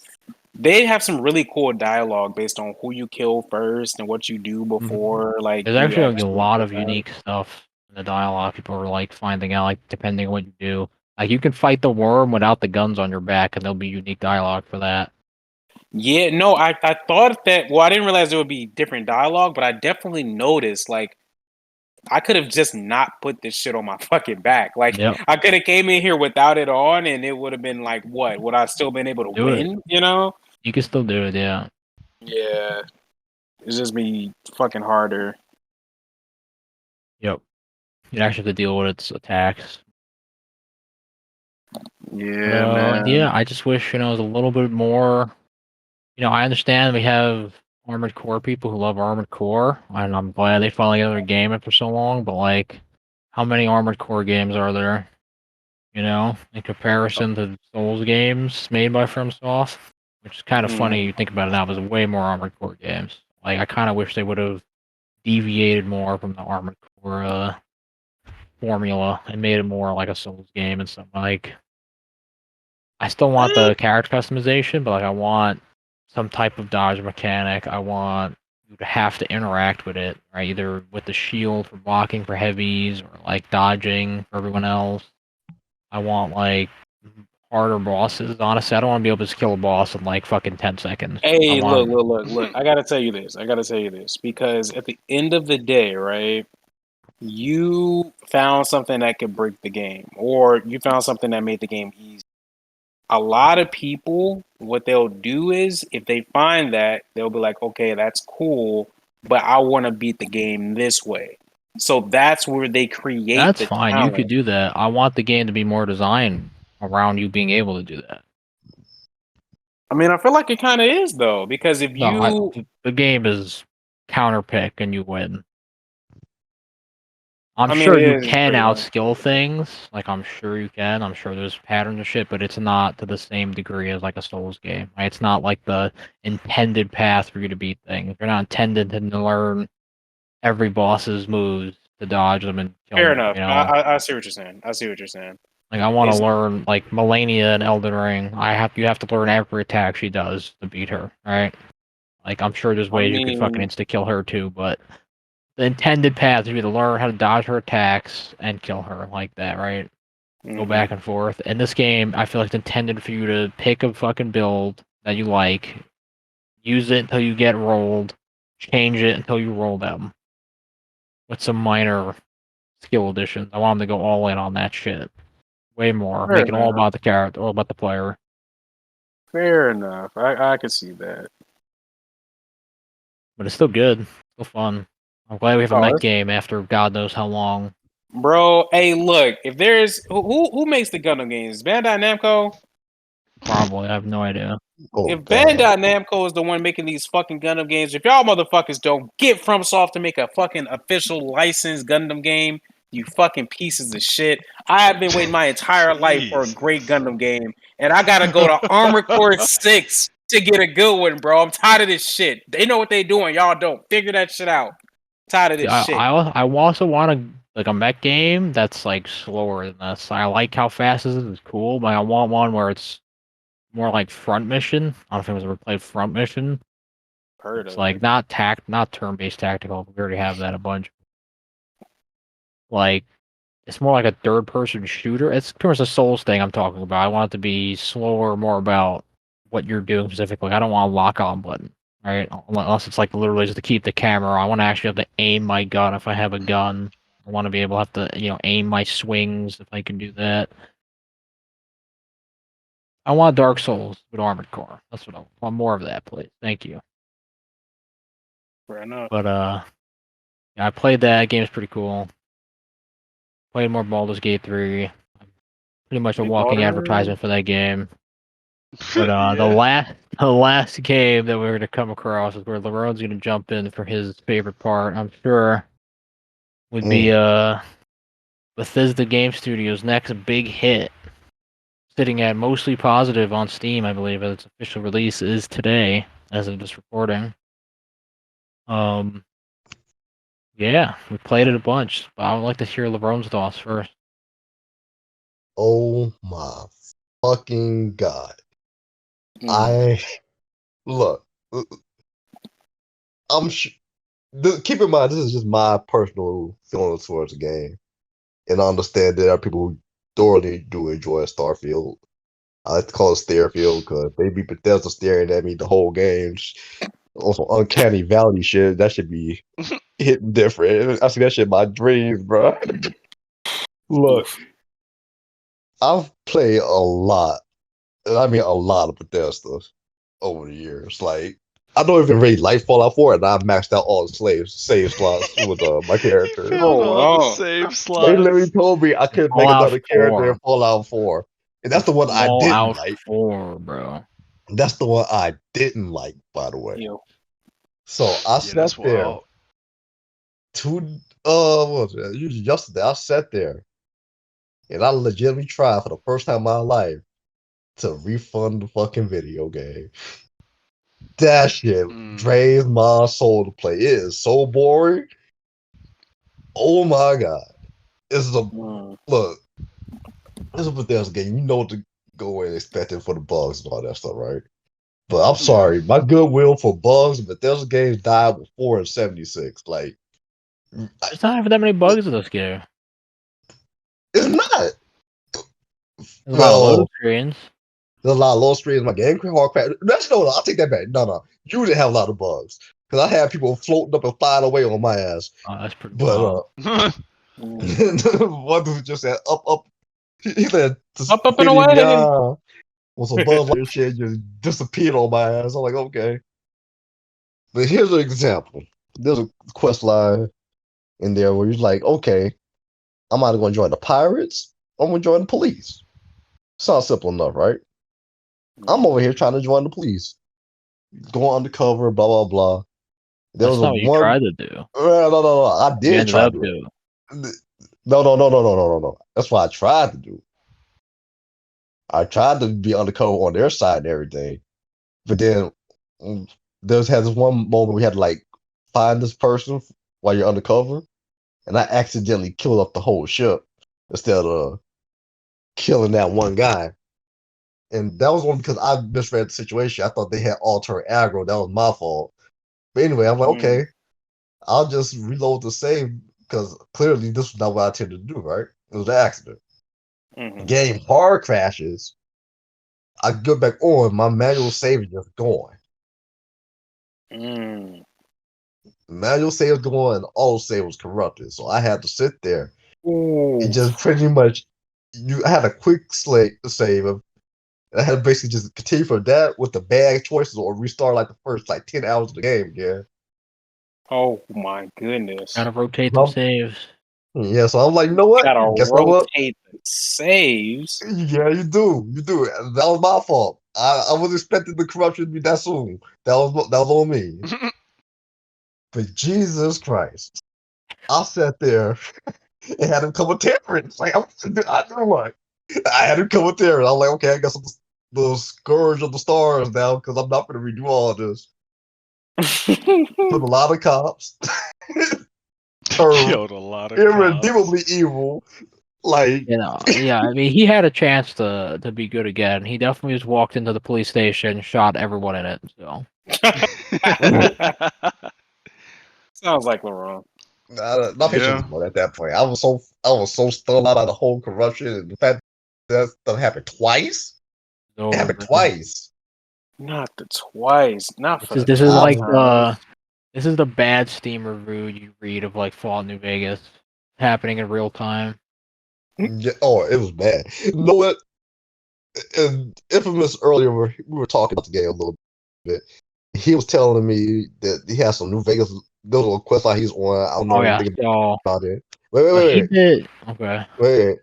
Speaker 2: they have some really cool dialogue based on who you kill first and what you do before. Like
Speaker 1: There's
Speaker 2: you
Speaker 1: actually like, a
Speaker 2: actually
Speaker 1: lot
Speaker 2: get
Speaker 1: of
Speaker 2: that.
Speaker 1: unique stuff in the dialogue. People are like finding out, like depending on what you do. Like you can fight the worm without the guns on your back, and there'll be unique dialogue for that.
Speaker 2: Yeah, no, I thought that. Well, I didn't realize there would be different dialogue, but I definitely noticed like. I could have just not put this shit on my fucking back. Like
Speaker 1: Yep,
Speaker 2: I could have came in here without it on, and it would have been like, what? Would I still been able to
Speaker 1: do it.
Speaker 2: win? You know?
Speaker 1: You can still do it. Yeah.
Speaker 2: Yeah. It's just be fucking harder.
Speaker 1: Yep. You actually have to deal with its attacks.
Speaker 2: Yeah, man.
Speaker 1: Yeah, I just wish, it was a little bit more. I understand we have Armored Core people who love Armored Core, and I'm glad they finally got their game after so long, but, like, how many Armored Core games are there? In comparison to Souls games made by FromSoft, which is kind of funny. You think about it now. There's way more Armored Core games. Like, I kind of wish they would have deviated more from the Armored Core formula and made it more like a Souls game and stuff. Like, I still want the character customization, but, like, I want some type of dodge mechanic. I want you to have to interact with it, right? Either with the shield for blocking for heavies or, like, dodging for everyone else. I want, like, harder bosses. Honestly, I don't want to be able to just kill a boss in, like, fucking 10 seconds.
Speaker 2: Hey, look. I gotta tell you this. Because at the end of the day, right? You found something that could break the game, or you found something that made the game easy. A lot of people, what they'll do is, if they find that, they'll be like, okay, that's cool, but I want to beat the game this way. So that's where they create
Speaker 1: That's
Speaker 2: the
Speaker 1: fine. You could
Speaker 2: challenge.
Speaker 1: do that. I want the game to be more designed around you being able to do that.
Speaker 2: I mean, I feel like it kind of is, though, because if
Speaker 1: No,
Speaker 2: you,
Speaker 1: the game is counter pick and you win. I'm
Speaker 2: I mean,
Speaker 1: sure
Speaker 2: it
Speaker 1: you
Speaker 2: is
Speaker 1: can
Speaker 2: pretty much.
Speaker 1: outskill things. Like, I'm sure you can. I'm sure there's patterns and shit, but it's not to the same degree as, like, a Souls game. Right? It's not like the intended path for you to beat things. You're not intended to learn every boss's moves to dodge them and kill
Speaker 2: Fair
Speaker 1: them.
Speaker 2: enough. I see what you're saying.
Speaker 1: Like, I want to
Speaker 2: It's,
Speaker 1: learn, like, Melania in Elden Ring. You have to learn every attack she does to beat her, right? Like, I'm sure there's
Speaker 2: I
Speaker 1: ways you could fucking
Speaker 2: mean,
Speaker 1: insta kill her too, but the intended path is for you to learn how to dodge her attacks and kill her like that, right? Go
Speaker 2: mhm.
Speaker 1: back and forth. In this game, I feel like it's intended for you to pick a fucking build that you like, use it until you get rolled, change it until you roll them, with some minor skill additions. I want them to go all in on that shit. Way more.
Speaker 2: Fair
Speaker 1: Make it all
Speaker 2: enough.
Speaker 1: about the character, all about the player.
Speaker 2: Fair enough. I could see that.
Speaker 1: But it's still good. Still fun. I'm glad we have a
Speaker 2: Oh,
Speaker 1: mech game after God knows how long.
Speaker 2: bro, hey, look, if there's who makes the Gundam games? Bandai Namco?
Speaker 1: Probably. I have no idea.
Speaker 3: Oh
Speaker 2: If
Speaker 3: God.
Speaker 2: Bandai Namco is the one making these fucking Gundam games, if y'all motherfuckers don't get FromSoft to make a fucking official licensed Gundam game, you fucking pieces of shit. I have been waiting my entire life for a
Speaker 4: Jeez.
Speaker 2: great Gundam game, and I gotta go to Armored Core 6 to get a good one, bro. I'm tired of this shit. They know what they doing, y'all don't. Figure that shit out. Tired of
Speaker 1: See,
Speaker 2: this shit.
Speaker 1: I also want a mech game that's, like, slower than this. I like how fast this is. It's cool, but I want one where it's more like Front Mission. I don't know if anyone's ever played Front Mission.
Speaker 2: Heard
Speaker 1: It's
Speaker 2: of
Speaker 1: like
Speaker 2: it.
Speaker 1: not turn-based tactical. We already have that a bunch. Like, it's more like a third-person shooter. It's pretty much a Souls thing I'm talking about. I want it to be slower, more about what you're doing specifically. I don't want a lock-on button, right? Unless it's, like, literally just to keep the camera. I want to actually have to aim my gun if I have a gun. I want to be able to have to, aim my swings if I can do that. I want Dark Souls with Armored Core. That's what I want. More of that, please. Thank you.
Speaker 2: Fair enough.
Speaker 1: But yeah, I played that. Game's pretty cool. Played more Baldur's Gate 3. Pretty much a
Speaker 2: Big
Speaker 1: walking
Speaker 2: baller.
Speaker 1: advertisement for that game. But
Speaker 4: Yeah.
Speaker 1: the last game that we're gonna come across is where Lerone's gonna jump in for his favorite part. I'm sure would be
Speaker 3: Mm.
Speaker 1: Bethesda Game Studios' next big hit, sitting at mostly positive on Steam. I believe its official release is today, as of this recording. Um, yeah, we played it a bunch, but I would like to hear Lerone's thoughts first.
Speaker 3: Oh my fucking God.
Speaker 2: Mm.
Speaker 3: I look. I'm sh- keep in mind this is just my personal feelings towards the game, and I understand there are people who thoroughly do enjoy Starfield. I like to call it Starefield because they be Bethesda staring at me the whole game. Also, uncanny valley shit. That should be hitting different. I see that shit in my dreams, bro. Look,
Speaker 2: Oof.
Speaker 3: I've played a lot, and I mean a lot of Bethesda over the years. Like I don't even really like Fallout 4, and I maxed out all the save slots with my
Speaker 4: He
Speaker 3: character.
Speaker 4: filled all the
Speaker 2: Oh,
Speaker 4: save
Speaker 3: They literally
Speaker 4: slots.
Speaker 3: told me I couldn't make
Speaker 1: Fallout
Speaker 3: another character
Speaker 1: 4.
Speaker 3: in Fallout 4. And that's the one I didn't
Speaker 1: Fallout
Speaker 3: like.
Speaker 1: 4, bro.
Speaker 3: That's the one I didn't like, by the way.
Speaker 2: yo.
Speaker 3: So I
Speaker 4: Yeah,
Speaker 3: sat
Speaker 4: that's
Speaker 3: there
Speaker 4: wild.
Speaker 3: what was it? Yesterday, I sat there and I legitimately tried for the first time in my life to refund the fucking video game. That shit
Speaker 4: Mm.
Speaker 3: drains my soul to play. It is so boring. Oh my god. This is a
Speaker 2: Mm.
Speaker 3: look, this is a Bethesda game. You know what to go in expecting for the bugs and all that stuff, right? But I'm
Speaker 4: Yeah.
Speaker 3: sorry, my goodwill for bugs, Bethesda games died with 4 and 76. Like,
Speaker 1: There's not even that many bugs in this game.
Speaker 3: it's not.
Speaker 1: There's a lot of loading
Speaker 3: Well,
Speaker 1: screens.
Speaker 3: there's a lot of low streams. My game hard crash. That's no, I'll take that back. No. You didn't have a lot of bugs. Because I had people floating up and flying away on my ass.
Speaker 1: Oh, that's pretty
Speaker 3: But
Speaker 1: wild.
Speaker 2: Mm.
Speaker 3: one dude just said up. He said
Speaker 2: Up and away.
Speaker 3: was above like shit just disappeared on my ass. I'm like, okay. But here's an example. There's a quest line in there where you're like, okay, I'm either going to join the pirates or I'm going to join the police. Sounds simple enough, right? I'm over here trying to join the police, going undercover, blah blah blah. There
Speaker 1: That's
Speaker 3: was a
Speaker 1: not what you
Speaker 3: one.
Speaker 1: tried to do.
Speaker 3: No. I
Speaker 1: You
Speaker 3: did
Speaker 1: ended
Speaker 3: try to
Speaker 1: up
Speaker 3: do
Speaker 1: doing.
Speaker 3: it. No. That's what I tried to do. I tried to be undercover on their side and everything, but then there had this one moment we had to like find this person while you're undercover, and I accidentally killed up the whole ship instead of killing that one guy. And that was only because I misread the situation. I thought they had alter aggro. That was my fault. But anyway, I'm like,
Speaker 2: Mm.
Speaker 3: okay, I'll just reload the save because clearly this was not what I intended to do, right? It was an accident.
Speaker 2: Mhm.
Speaker 3: Game hard crashes. I go back on, my manual save is just gone.
Speaker 2: Mm.
Speaker 3: Manual save was going, auto save was corrupted. So I had to sit there and
Speaker 2: Ooh.
Speaker 3: just pretty much I had a quick save of and I had to basically just continue from that with the bad choices or restart like the first like 10 hours of the game again.
Speaker 2: Oh my goodness.
Speaker 1: Gotta rotate them
Speaker 3: Well,
Speaker 1: saves.
Speaker 3: yeah, so I'm like, you know what?
Speaker 2: Gotta
Speaker 3: Guess what?
Speaker 2: rotate the saves.
Speaker 3: Yeah, you do. You do. That was my fault. I was expecting the corruption to be that soon. That was on me. But Jesus Christ, I sat there and had him come with temperance. Like I do what? I had him come with temperance. I was like, okay, I guess I'm the scourge of the stars now because I'm not going to redo all this. Put a lot of cops. Turned
Speaker 4: Killed a lot of cops.
Speaker 3: irredeemably evil. Like
Speaker 1: You know, yeah. I mean, he had a chance to be good again. He definitely just walked into the police station, shot everyone in it. So
Speaker 2: Sounds like Lerone.
Speaker 3: my patience
Speaker 4: Yeah.
Speaker 3: was gone at that point. I was so stunned out of the whole corruption and the fact that stuff happened twice.
Speaker 1: it's
Speaker 3: It
Speaker 1: over,
Speaker 3: happened
Speaker 1: bro.
Speaker 3: twice.
Speaker 2: Not the twice. Not
Speaker 1: This
Speaker 2: for
Speaker 1: is
Speaker 2: the
Speaker 1: this is
Speaker 2: third
Speaker 1: like
Speaker 2: time.
Speaker 1: this is the bad Steam review you read of like Fallout New Vegas happening in real time.
Speaker 3: Yeah, oh, it was bad. You know what? And Infamous earlier, we were talking about the game a little bit. He was telling me that he has some New Vegas. There was a quest line he's on. I don't know
Speaker 1: Oh yeah.
Speaker 3: anything
Speaker 1: So
Speaker 3: about it. Wait, wait,
Speaker 1: so
Speaker 3: wait,
Speaker 1: he
Speaker 3: wait,
Speaker 1: did. Okay.
Speaker 3: wait.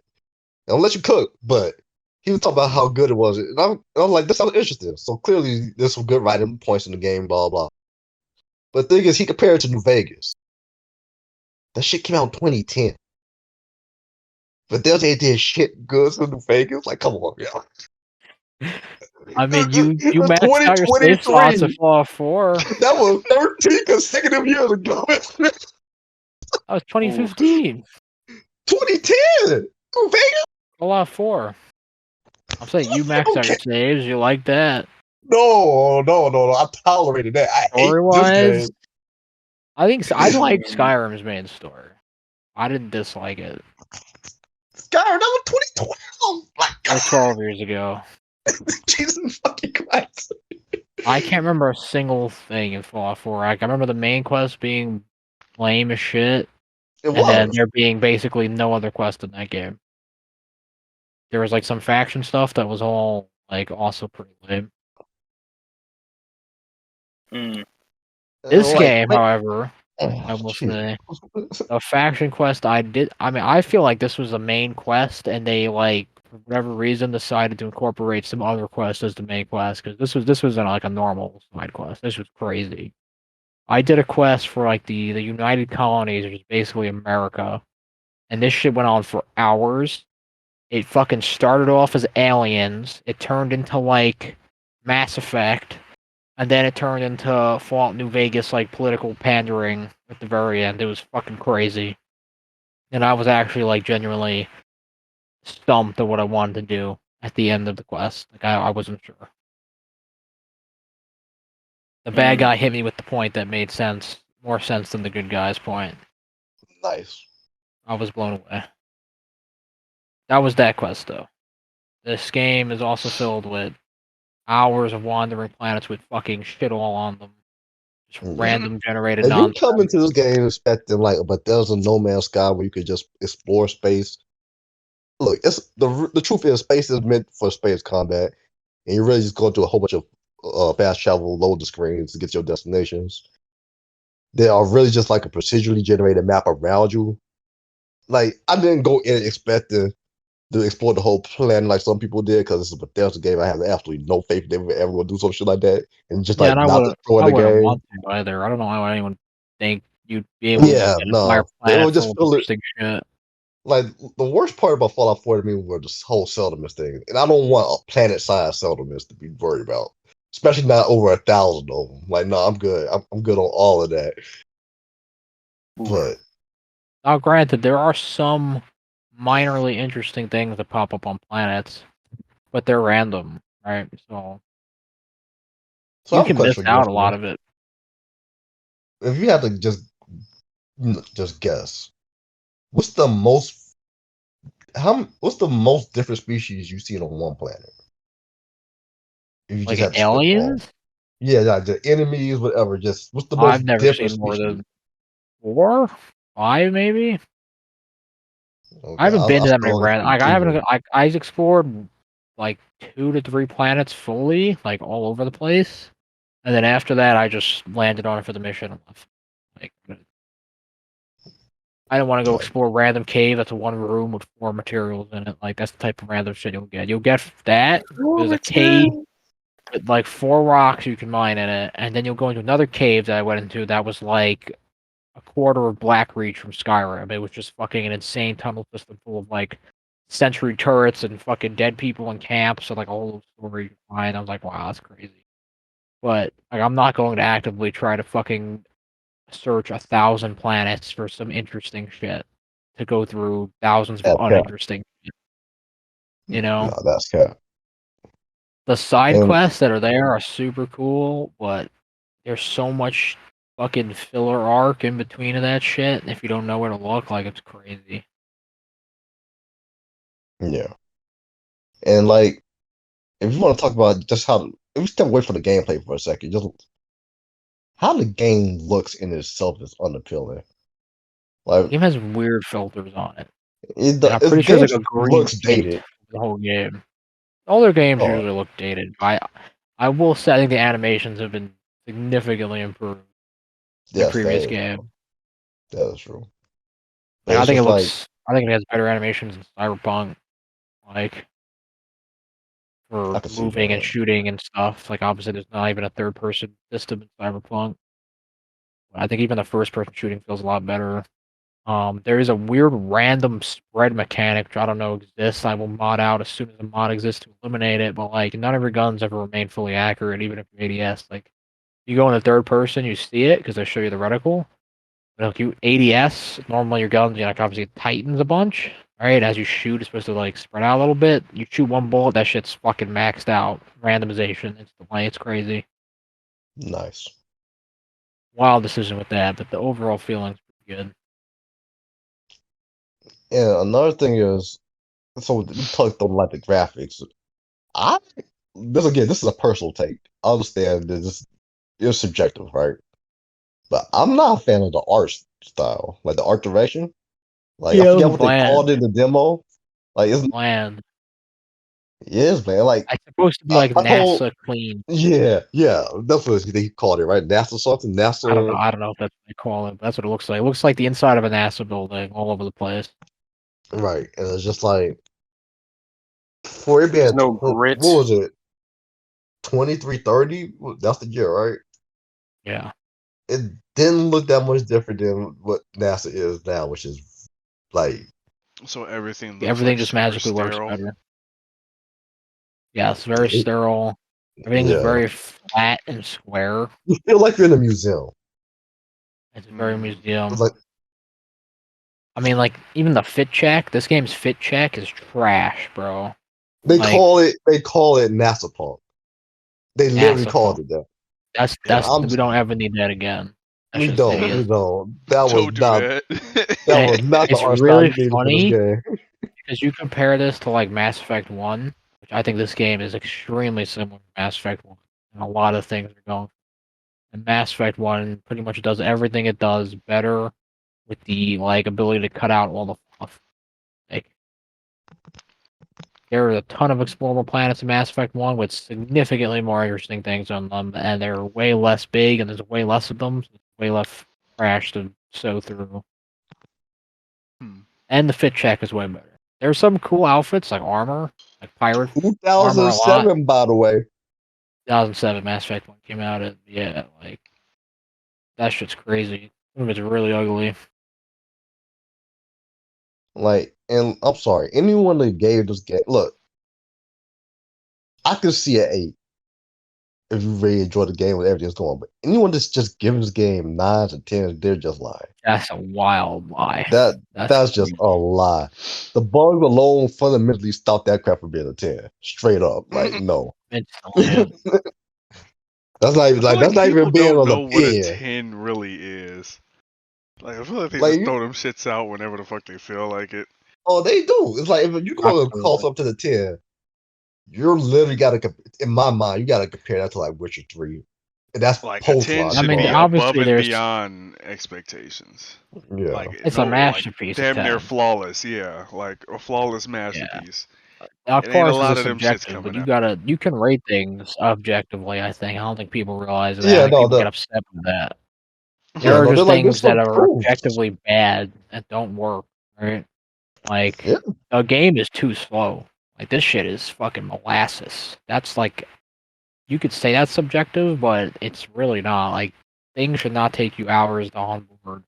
Speaker 3: I'll let you cook, but he was talking about how good it was. And I'm like, this sounds interesting. So clearly, there's some good writing points in the game, blah, blah. But the thing is, he compared it to New Vegas. That shit came out in 2010. But they did shit good to New Vegas. Like, come on, yo.
Speaker 1: I mean, you
Speaker 3: It's
Speaker 1: maxed out your save slots at
Speaker 3: 2023.
Speaker 1: Fallout 4.
Speaker 3: That was 13 consecutive years ago.
Speaker 1: That was 2015.
Speaker 3: 2010. New Vegas?
Speaker 1: Fallout 4. I'm saying you maxed out
Speaker 3: Okay.
Speaker 1: your saves. You like that?
Speaker 3: No. I tolerated that. I hate
Speaker 1: Story
Speaker 3: this
Speaker 1: wise,
Speaker 3: game.
Speaker 1: I think I like Skyrim's main story. I didn't dislike it.
Speaker 3: Skyrim, that was 2012.
Speaker 1: That was 12 years ago.
Speaker 3: Jesus fucking Christ.
Speaker 1: I can't remember a single thing in Fallout 4. Like, I remember the main quest being lame as shit,
Speaker 3: It
Speaker 1: and then
Speaker 3: was.
Speaker 1: there being basically no other quest in that game. There was like some faction stuff that was all like also pretty lame.
Speaker 2: Mm.
Speaker 1: This
Speaker 3: Like,
Speaker 1: game, however, I will say, the faction quest I mean, I feel like this was the main quest, and they like for whatever reason decided to incorporate some other quest as the main quest because this wasn't like a normal side quest. This was crazy. I did a quest for like the United Colonies, which is basically America, and this shit went on for hours. It fucking started off as aliens. It turned into like Mass Effect, and then it turned into Fallout New Vegas like political pandering at the very end. It was fucking crazy. And I was actually like genuinely stumped at what I wanted to do at the end of the quest. Like I wasn't sure. The bad guy hit me with the point that made sense, more sense than the good guy's point.
Speaker 3: nice.
Speaker 1: I was blown away. That was that quest though. This game is also filled with hours of wandering planets with fucking shit all on them. Just
Speaker 3: Yeah.
Speaker 1: random generated
Speaker 3: If you
Speaker 1: nonsense.
Speaker 3: come into this game expecting like, but there's a No Man's Sky where you could just explore space. Look, it's the truth is space is meant for space combat, and you're really just going through a whole bunch of fast travel loading screens to get to your destinations. They are really just like a procedurally generated map around you. Like I didn't go in expecting to explore the whole planet like some people did because it's a Bethesda game. I have absolutely no faith they were ever going to do some shit like that, and just
Speaker 1: Yeah,
Speaker 3: like
Speaker 1: and
Speaker 3: not destroy
Speaker 1: I
Speaker 3: the
Speaker 1: wouldn't
Speaker 3: game.
Speaker 1: want to either. I don't know why anyone think you'd be able to just
Speaker 3: Yeah,
Speaker 1: get an entire
Speaker 3: no, it
Speaker 1: planet
Speaker 3: would
Speaker 1: full
Speaker 3: just
Speaker 1: of
Speaker 3: feel it.
Speaker 1: interesting shit.
Speaker 3: Like the worst part about Fallout 4 to me were this whole settlements thing, and I don't want a planet-sized settlements to be worried about, especially not over 1,000 of them. Like, no, I'm good. I'm good on all of that. But
Speaker 1: Now, granted, there are some minorly interesting things that pop up on planets, but they're random, right? So
Speaker 3: so I
Speaker 1: you
Speaker 3: have a
Speaker 1: can miss
Speaker 3: question for you,
Speaker 1: out a lot
Speaker 3: Justin.
Speaker 1: of it.
Speaker 3: If you had to just guess, what's the most what's the most different species you've seen on one planet? If you just
Speaker 1: Like
Speaker 3: had to spitball.
Speaker 1: aliens,
Speaker 3: Yeah, yeah, the enemies, whatever. Just what's the
Speaker 1: I've
Speaker 3: most
Speaker 1: never
Speaker 3: different
Speaker 1: seen more
Speaker 3: species?
Speaker 1: than 4, 5, maybe. I
Speaker 3: Okay,
Speaker 1: haven't been
Speaker 3: I
Speaker 1: to that many
Speaker 3: struggle
Speaker 1: random.
Speaker 3: from
Speaker 1: Like I haven't.
Speaker 3: two.
Speaker 1: I explored like 2 to 3 planets fully, like all over the place, and then after that, I just landed on it for the mission and left. Like I don't want to go
Speaker 3: Like,
Speaker 1: explore random cave that's one room with 4 materials in it. Like that's the type of random shit you'll get. You'll get that. There's a cave with like 4 rocks you can mine in it, and then you'll go into another cave that I went into that was like a quarter of Blackreach from Skyrim. It was just fucking an insane tunnel system full of like sentry turrets and fucking dead people in camps and like a whole story you can find. I was like, wow, that's crazy. But like, I'm not going to actively try to fucking search 1,000 planets for some interesting shit to go through thousands of
Speaker 3: that's cap.
Speaker 1: uninteresting shit. You know,
Speaker 3: No, that's cap.
Speaker 1: the side
Speaker 3: And
Speaker 1: quests that are there are super cool, but there's so much fucking filler arc in between of that shit. If you don't know where to look, like it's crazy.
Speaker 3: yeah, and like if you want to talk about just how, if we step away from the gameplay for a second, just how the game looks in itself is unappealing.
Speaker 1: The
Speaker 3: Like
Speaker 1: game has weird filters on it,
Speaker 3: it,
Speaker 1: and I'm
Speaker 3: the
Speaker 1: pretty sure
Speaker 3: game
Speaker 1: it's like a green
Speaker 3: looks
Speaker 1: tint
Speaker 3: dated.
Speaker 1: for the whole game. All their games
Speaker 3: Oh,
Speaker 1: usually look dated. I will say I think the animations have been significantly improved in the
Speaker 3: yes, that
Speaker 1: previous
Speaker 3: is
Speaker 1: game.
Speaker 3: true. That is true.
Speaker 1: Like
Speaker 3: But it's just like,
Speaker 1: I think it has better animations than Cyberpunk, like
Speaker 3: I
Speaker 1: for
Speaker 3: can see
Speaker 1: moving and
Speaker 3: that.
Speaker 1: shooting and stuff. Like obviously there's not even a third person system in Cyberpunk. I think even the first person shooting feels a lot better. There is a weird random spread mechanic which I don't know exists. I will mod out as soon as the mod exists to eliminate it, but like none of your guns ever remain fully accurate, even if you're ADS. Like you go in the third person, you see it because they show you the reticle. But if you ADS, normally your guns, like obviously tightens a bunch. Right, as you shoot, it's supposed to like spread out a little bit. You shoot one bullet, that shit's fucking maxed out. Randomization instantly, it's crazy.
Speaker 3: Nice.
Speaker 1: Wild decision with that, but the overall feeling's pretty good.
Speaker 3: And another thing is, so we talked on like the graphics. I this is a personal take. I understand that this is subjective, right? But I'm not a fan of the art style, like the art direction. Like I
Speaker 1: Yeah, it
Speaker 3: forget
Speaker 1: was
Speaker 3: what they called
Speaker 1: bland.
Speaker 3: it in the demo. Like it's
Speaker 1: Bland.
Speaker 3: Yes, man. Like
Speaker 1: It's supposed to be like
Speaker 3: I told,
Speaker 1: NASA clean.
Speaker 3: yeah, that's what they called it, right? NASA something,
Speaker 1: I don't know.
Speaker 3: NASA,
Speaker 1: I don't know if that's what they call it, but that's what it looks like. It looks like the inside of a NASA building all over the place.
Speaker 3: right? And it's just like for it
Speaker 2: There's
Speaker 3: being
Speaker 2: no
Speaker 3: what
Speaker 2: grit.
Speaker 3: was it, 2330? That's the year, right?
Speaker 1: Yeah.
Speaker 3: It didn't look that much different than what NASA is now, which is like
Speaker 4: So everything looks
Speaker 1: Everything
Speaker 4: like
Speaker 1: just
Speaker 4: super
Speaker 1: magically works
Speaker 4: sterile.
Speaker 1: better. Yeah, it's very
Speaker 3: it,
Speaker 1: sterile. Everything's
Speaker 3: yeah.
Speaker 1: very flat and square.
Speaker 3: You feel like you're in a museum.
Speaker 1: It's very
Speaker 4: Mm.
Speaker 1: museum.
Speaker 3: Like
Speaker 1: I mean, like even the fit check. This game's fit check is trash, bro.
Speaker 3: they
Speaker 1: Like
Speaker 3: call it NASA Punk. They literally
Speaker 1: NASA
Speaker 3: called
Speaker 1: phone.
Speaker 3: it that.
Speaker 4: Yeah.
Speaker 3: And I'm
Speaker 1: We don't ever need that again. That's
Speaker 3: we
Speaker 1: just
Speaker 3: don't, we
Speaker 1: hideous.
Speaker 3: don't. That was
Speaker 4: Don't do
Speaker 3: not
Speaker 4: that.
Speaker 3: that
Speaker 1: And
Speaker 3: was not the
Speaker 1: it's
Speaker 3: art style
Speaker 1: really
Speaker 3: you needed for this
Speaker 1: funny
Speaker 3: game.
Speaker 1: because you compare this to like Mass Effect 1, which I think this game is extremely similar to Mass Effect 1. And a lot of things are going. And Mass Effect 1 pretty much does everything it does better with the like ability to cut out all the fluff. Like there are a ton of explorable planets in Mass Effect 1 with significantly more interesting things on them, and they're way less big and there's way less of them, so there's way less trash to sew through.
Speaker 4: Hmm.
Speaker 1: And the fit check is way better. There's some cool outfits like armor, like pirate armor a lot.
Speaker 3: 2007, by the way.
Speaker 1: 2007 Mass Effect 1 came out, and yeah, like that shit's crazy. It's really ugly.
Speaker 3: Like, and I'm sorry, anyone that gave this game, look, I could see an 8 if you really enjoy the game with everything's going, but anyone that's just giving this game 9s and 10s, they're just lying.
Speaker 1: That's a wild lie.
Speaker 3: That
Speaker 1: That's
Speaker 3: that's just
Speaker 1: crazy.
Speaker 3: a lie. The bugs alone fundamentally stop that crap from being a 10. Straight up. Like, no.
Speaker 1: Instantly.
Speaker 3: That's not even
Speaker 4: I feel
Speaker 3: like that's
Speaker 4: like
Speaker 3: not even
Speaker 4: people
Speaker 3: being
Speaker 4: don't
Speaker 3: on the
Speaker 4: know what a
Speaker 3: pen.
Speaker 4: 10 really is. Like, I feel like they
Speaker 3: Like
Speaker 4: just
Speaker 3: you,
Speaker 4: throw them shits out whenever the fuck they feel like it.
Speaker 3: oh, they do. It's like if you go to cross
Speaker 1: Absolutely.
Speaker 3: up to the 10, you're literally got to, in my mind, you got to compare that to like Witcher 3. And that's
Speaker 4: Like, a
Speaker 3: post
Speaker 4: 10
Speaker 3: Lost
Speaker 1: I
Speaker 4: should
Speaker 1: mean,
Speaker 4: be
Speaker 3: Fall.
Speaker 4: above
Speaker 1: obviously
Speaker 4: and
Speaker 1: there's
Speaker 4: beyond expectations.
Speaker 3: Yeah.
Speaker 4: Like,
Speaker 1: it's a
Speaker 4: no, like,
Speaker 1: masterpiece of
Speaker 4: damn near
Speaker 1: 10.
Speaker 4: flawless, yeah. Like, a flawless
Speaker 1: Yeah.
Speaker 4: masterpiece.
Speaker 1: Now, of
Speaker 4: It ain't a
Speaker 1: course, this
Speaker 4: lot
Speaker 1: is
Speaker 4: of them shits
Speaker 1: subjective, but
Speaker 4: coming
Speaker 1: you
Speaker 4: out.
Speaker 1: gotta you can rate things objectively. I think I don't think people realize that. I
Speaker 3: Yeah,
Speaker 1: think
Speaker 3: no,
Speaker 1: people get upset with that. There
Speaker 3: yeah,
Speaker 1: are
Speaker 3: no, they're
Speaker 1: just
Speaker 3: like this
Speaker 1: things that
Speaker 3: look
Speaker 1: are
Speaker 3: proof.
Speaker 1: objectively bad that don't work, right? Like
Speaker 3: Yeah.
Speaker 1: a game is too slow. Like this shit is fucking molasses. That's like you could say that's subjective, but it's really not. Like things should not take you hours to onboard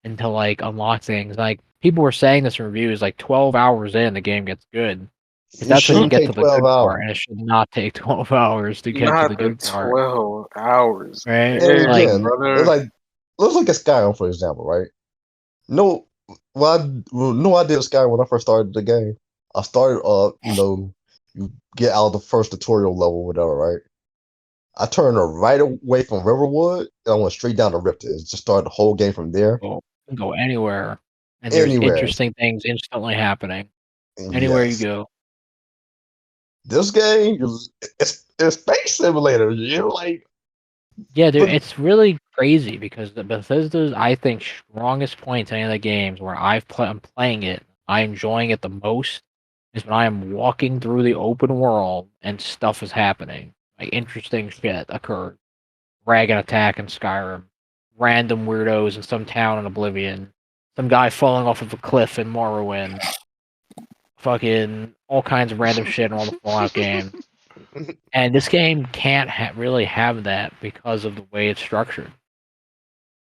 Speaker 1: and to like unlock things. Like people were saying this in reviews, like 12 hours in the game gets good. Because
Speaker 3: It
Speaker 1: that's when you
Speaker 3: should
Speaker 1: get to
Speaker 3: take
Speaker 1: the
Speaker 3: 12
Speaker 1: good
Speaker 3: hours.
Speaker 1: part, and it should not take 12 hours to get to the
Speaker 2: Not the
Speaker 1: good part,
Speaker 2: 12 hours.
Speaker 1: right?
Speaker 3: And
Speaker 1: Like,
Speaker 2: Damn,
Speaker 3: again, it's
Speaker 2: brother.
Speaker 3: like let's look at Skyrim for example, right? No, no idea of Skyrim when I first started the game. I started you get out of the first tutorial level, whatever, right? I turned right away from Riverwood and I went straight down to Riften. It just started the whole game from there.
Speaker 1: go, go anywhere, and there's
Speaker 3: Anywhere.
Speaker 1: interesting things instantly happening anywhere you
Speaker 3: Yes.
Speaker 1: go.
Speaker 3: This game it's Space Simulator. You're like,
Speaker 1: Yeah, dude,
Speaker 3: but
Speaker 1: it's really crazy because the Bethesda's, I think, strongest point to any of the games where I'm playing it, I'm enjoying it the most, is when I am walking through the open world and stuff is happening. Like interesting shit occurs. Dragon attack in Skyrim, random weirdos in some town in Oblivion, some guy falling off of a cliff in Morrowind, fucking all kinds of random shit in all the Fallout games. And this game can't really have that because of the way it's structured.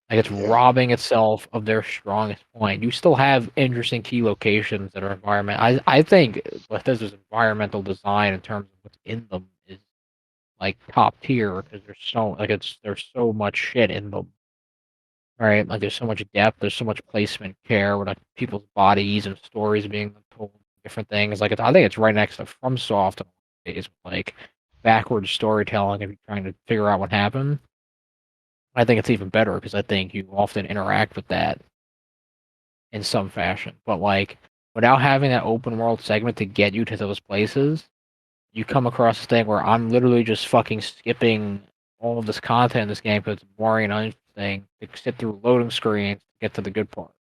Speaker 1: Like it's
Speaker 3: yeah,
Speaker 1: robbing itself of their strongest point. You still have interesting key locations that are environment. I think Bethesda's environmental design in terms of what's in them is like top tier because there's so much shit in them. Right? Like there's so much depth, there's so much placement care with like people's bodies and stories being told, different things. Like I think it's right next to FromSoft days, like backwards storytelling if you're trying to figure out what happened. I think it's even better because I think you often interact with that in some fashion. But like without having that open world segment to get you to those places, you come across this thing where I'm literally just fucking skipping all of this content in this game because it's boring and uninteresting to sit through loading screens to get to the good part.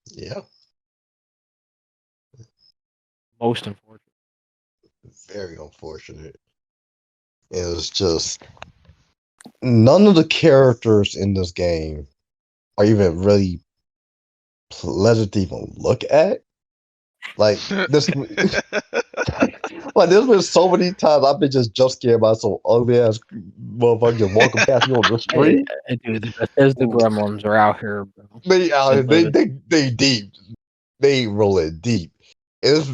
Speaker 3: yeah.
Speaker 1: most unfortunate.
Speaker 3: Very unfortunate. It was just none of the characters in this game are even really pleasant to even look at. Like this, like there's been so many times I've been just scared by some ugly ass motherfucker just walking past me on the
Speaker 1: Hey,
Speaker 3: street.
Speaker 1: dude, the Bethesda gremlins are out here, bro.
Speaker 3: They out here,
Speaker 1: Just living.
Speaker 3: they deep, they rolling deep. It's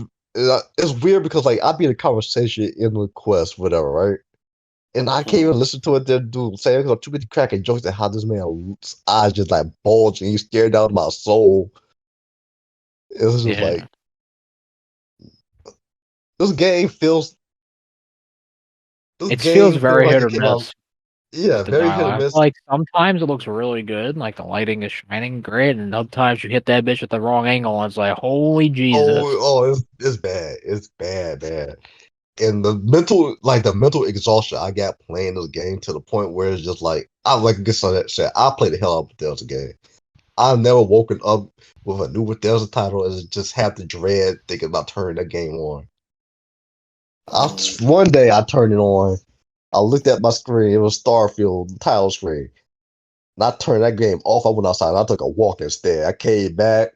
Speaker 3: weird because like I'd be in a conversation in the quest, whatever, right? And I can't even listen to it. They're doing saying because too many cracking jokes at how this man's eyes just like bulging. He's staring down my soul. It was just
Speaker 1: Yeah.
Speaker 3: like this game feels. This
Speaker 1: It feels
Speaker 3: game feels
Speaker 1: very
Speaker 3: like
Speaker 1: hit
Speaker 3: it
Speaker 1: or
Speaker 3: came out.
Speaker 1: miss
Speaker 3: Yeah,
Speaker 1: with the
Speaker 3: very hit
Speaker 1: dial.
Speaker 3: or
Speaker 1: I feel
Speaker 3: miss.
Speaker 1: like sometimes it looks really good, like the lighting is shining great, and other times you hit that bitch at the wrong angle, and it's like, holy Jesus.
Speaker 3: It's bad. It's bad, bad. And the mental exhaustion I got playing this game to the point where it's just like I like get some of that shit. I play the hell out of Bethesda game. I've never woken up with a new Bethesda title and just have the dread thinking about turning that game on. One day I turned it on. I looked at my screen. It was Starfield the title screen. And I turned that game off. I went outside. And I took a walk instead. I came back.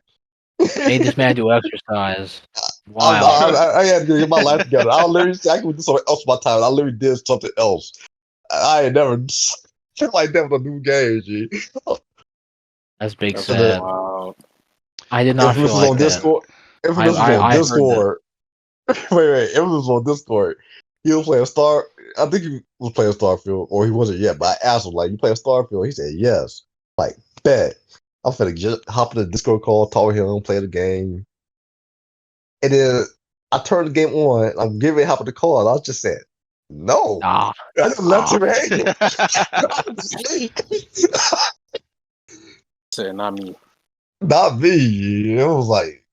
Speaker 1: Made this man do exercise.
Speaker 3: I,
Speaker 1: Wild.
Speaker 3: I had to get my life together. I could do something else with my time. I literally did something else. I ain't never shit like that with a new game, G.
Speaker 1: That's big
Speaker 2: That's
Speaker 3: And then
Speaker 1: sad.
Speaker 2: wild.
Speaker 1: I did not
Speaker 3: if this
Speaker 1: feel
Speaker 3: was
Speaker 1: like
Speaker 3: on
Speaker 1: that.
Speaker 3: Discord, if this was on
Speaker 1: I heard that.
Speaker 3: Discord, wait, if it was on Discord, he was playing I think he was playing Starfield, or he wasn't yet. But I asked him, like, you playing Starfield? He said yes. Like, bet. I'm finna just hop in the Discord call, talk with him, play the game, and then I turned the game on. I'm getting ready to hop in the call, and I just said no.
Speaker 1: Nah.
Speaker 3: I just left him
Speaker 1: Nah.
Speaker 3: hanging. I was asleep.
Speaker 2: Said not me.
Speaker 3: Not me. It was like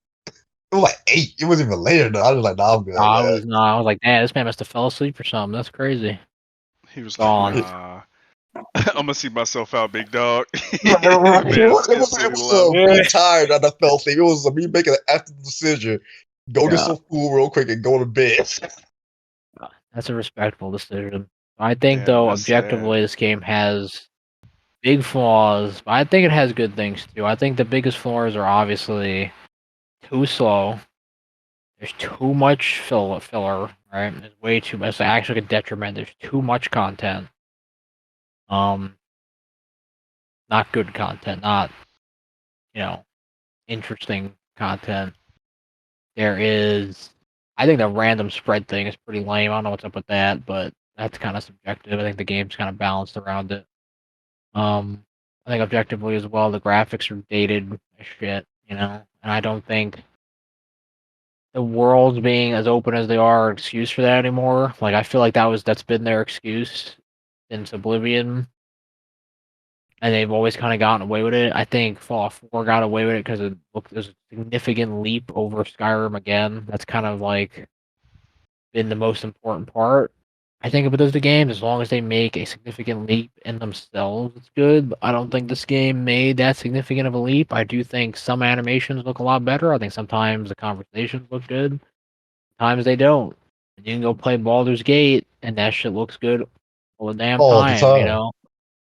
Speaker 3: 8. It wasn't even later though. I was like, nah, I'm good,
Speaker 1: Nah,
Speaker 3: man.
Speaker 1: I was like, damn, this man must have fell asleep or something. That's crazy.
Speaker 4: He was like,
Speaker 1: Gone.
Speaker 4: nah. I'm gonna see myself out, big dog.
Speaker 3: Right, right. It
Speaker 4: Man,
Speaker 3: was, it was, it
Speaker 4: instantly
Speaker 3: was
Speaker 4: left.
Speaker 3: me tired and I fell asleep. It was me making an active decision. Go get
Speaker 1: Yeah.
Speaker 3: some food real quick and go to bed.
Speaker 1: That's a respectful decision. I think,
Speaker 4: Damn,
Speaker 1: though,
Speaker 4: that's sad.
Speaker 1: objectively, this game has big flaws, but I think it has good things, too. I think the biggest flaws are obviously too slow. There's too much filler, right? There's way too much. It's actually a detriment. There's too much content. Not good content, not, interesting content. There is, I think the random spread thing is pretty lame. I don't know what's up with that, but that's kind of subjective. I think the game's kind of balanced around it. I think objectively as well, the graphics are dated as shit, and I don't think the worlds being as open as they are an excuse for that anymore. Like I feel like that's been their excuse since Oblivion, and they've always kind of gotten away with it. I think Fallout 4 got away with it because it looked there's a significant leap over Skyrim again. That's kind of like been the most important part. I think of it as the games, as long as they make a significant leap in themselves, it's good. But I don't think this game made that significant of a leap. I do think some animations look a lot better. I think sometimes the conversations look good. Sometimes they don't. You can go play Baldur's Gate, and that shit looks good all the damn
Speaker 3: All the
Speaker 1: time.
Speaker 3: time.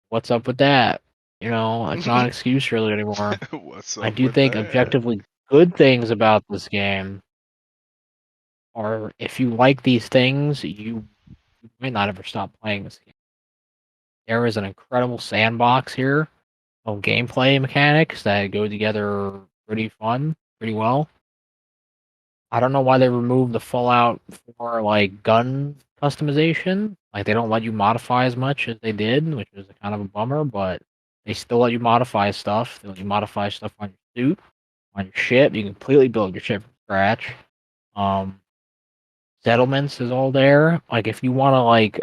Speaker 1: What's up with that? It's not an excuse really anymore.
Speaker 4: What's
Speaker 1: I
Speaker 4: up
Speaker 1: do
Speaker 4: with
Speaker 1: think
Speaker 4: that?
Speaker 1: objectively good things about this game are if you like these things, you might not ever stop playing this game. There is an incredible sandbox here of gameplay mechanics that go together pretty well. I don't know why they removed the Fallout for like gun customization. Like they don't let you modify as much as they did, which is kind of a bummer, but they still let you modify stuff. They let you modify stuff on your suit, on your ship. You can completely build your ship from scratch. Um, Settlements is all there. Like if you want to like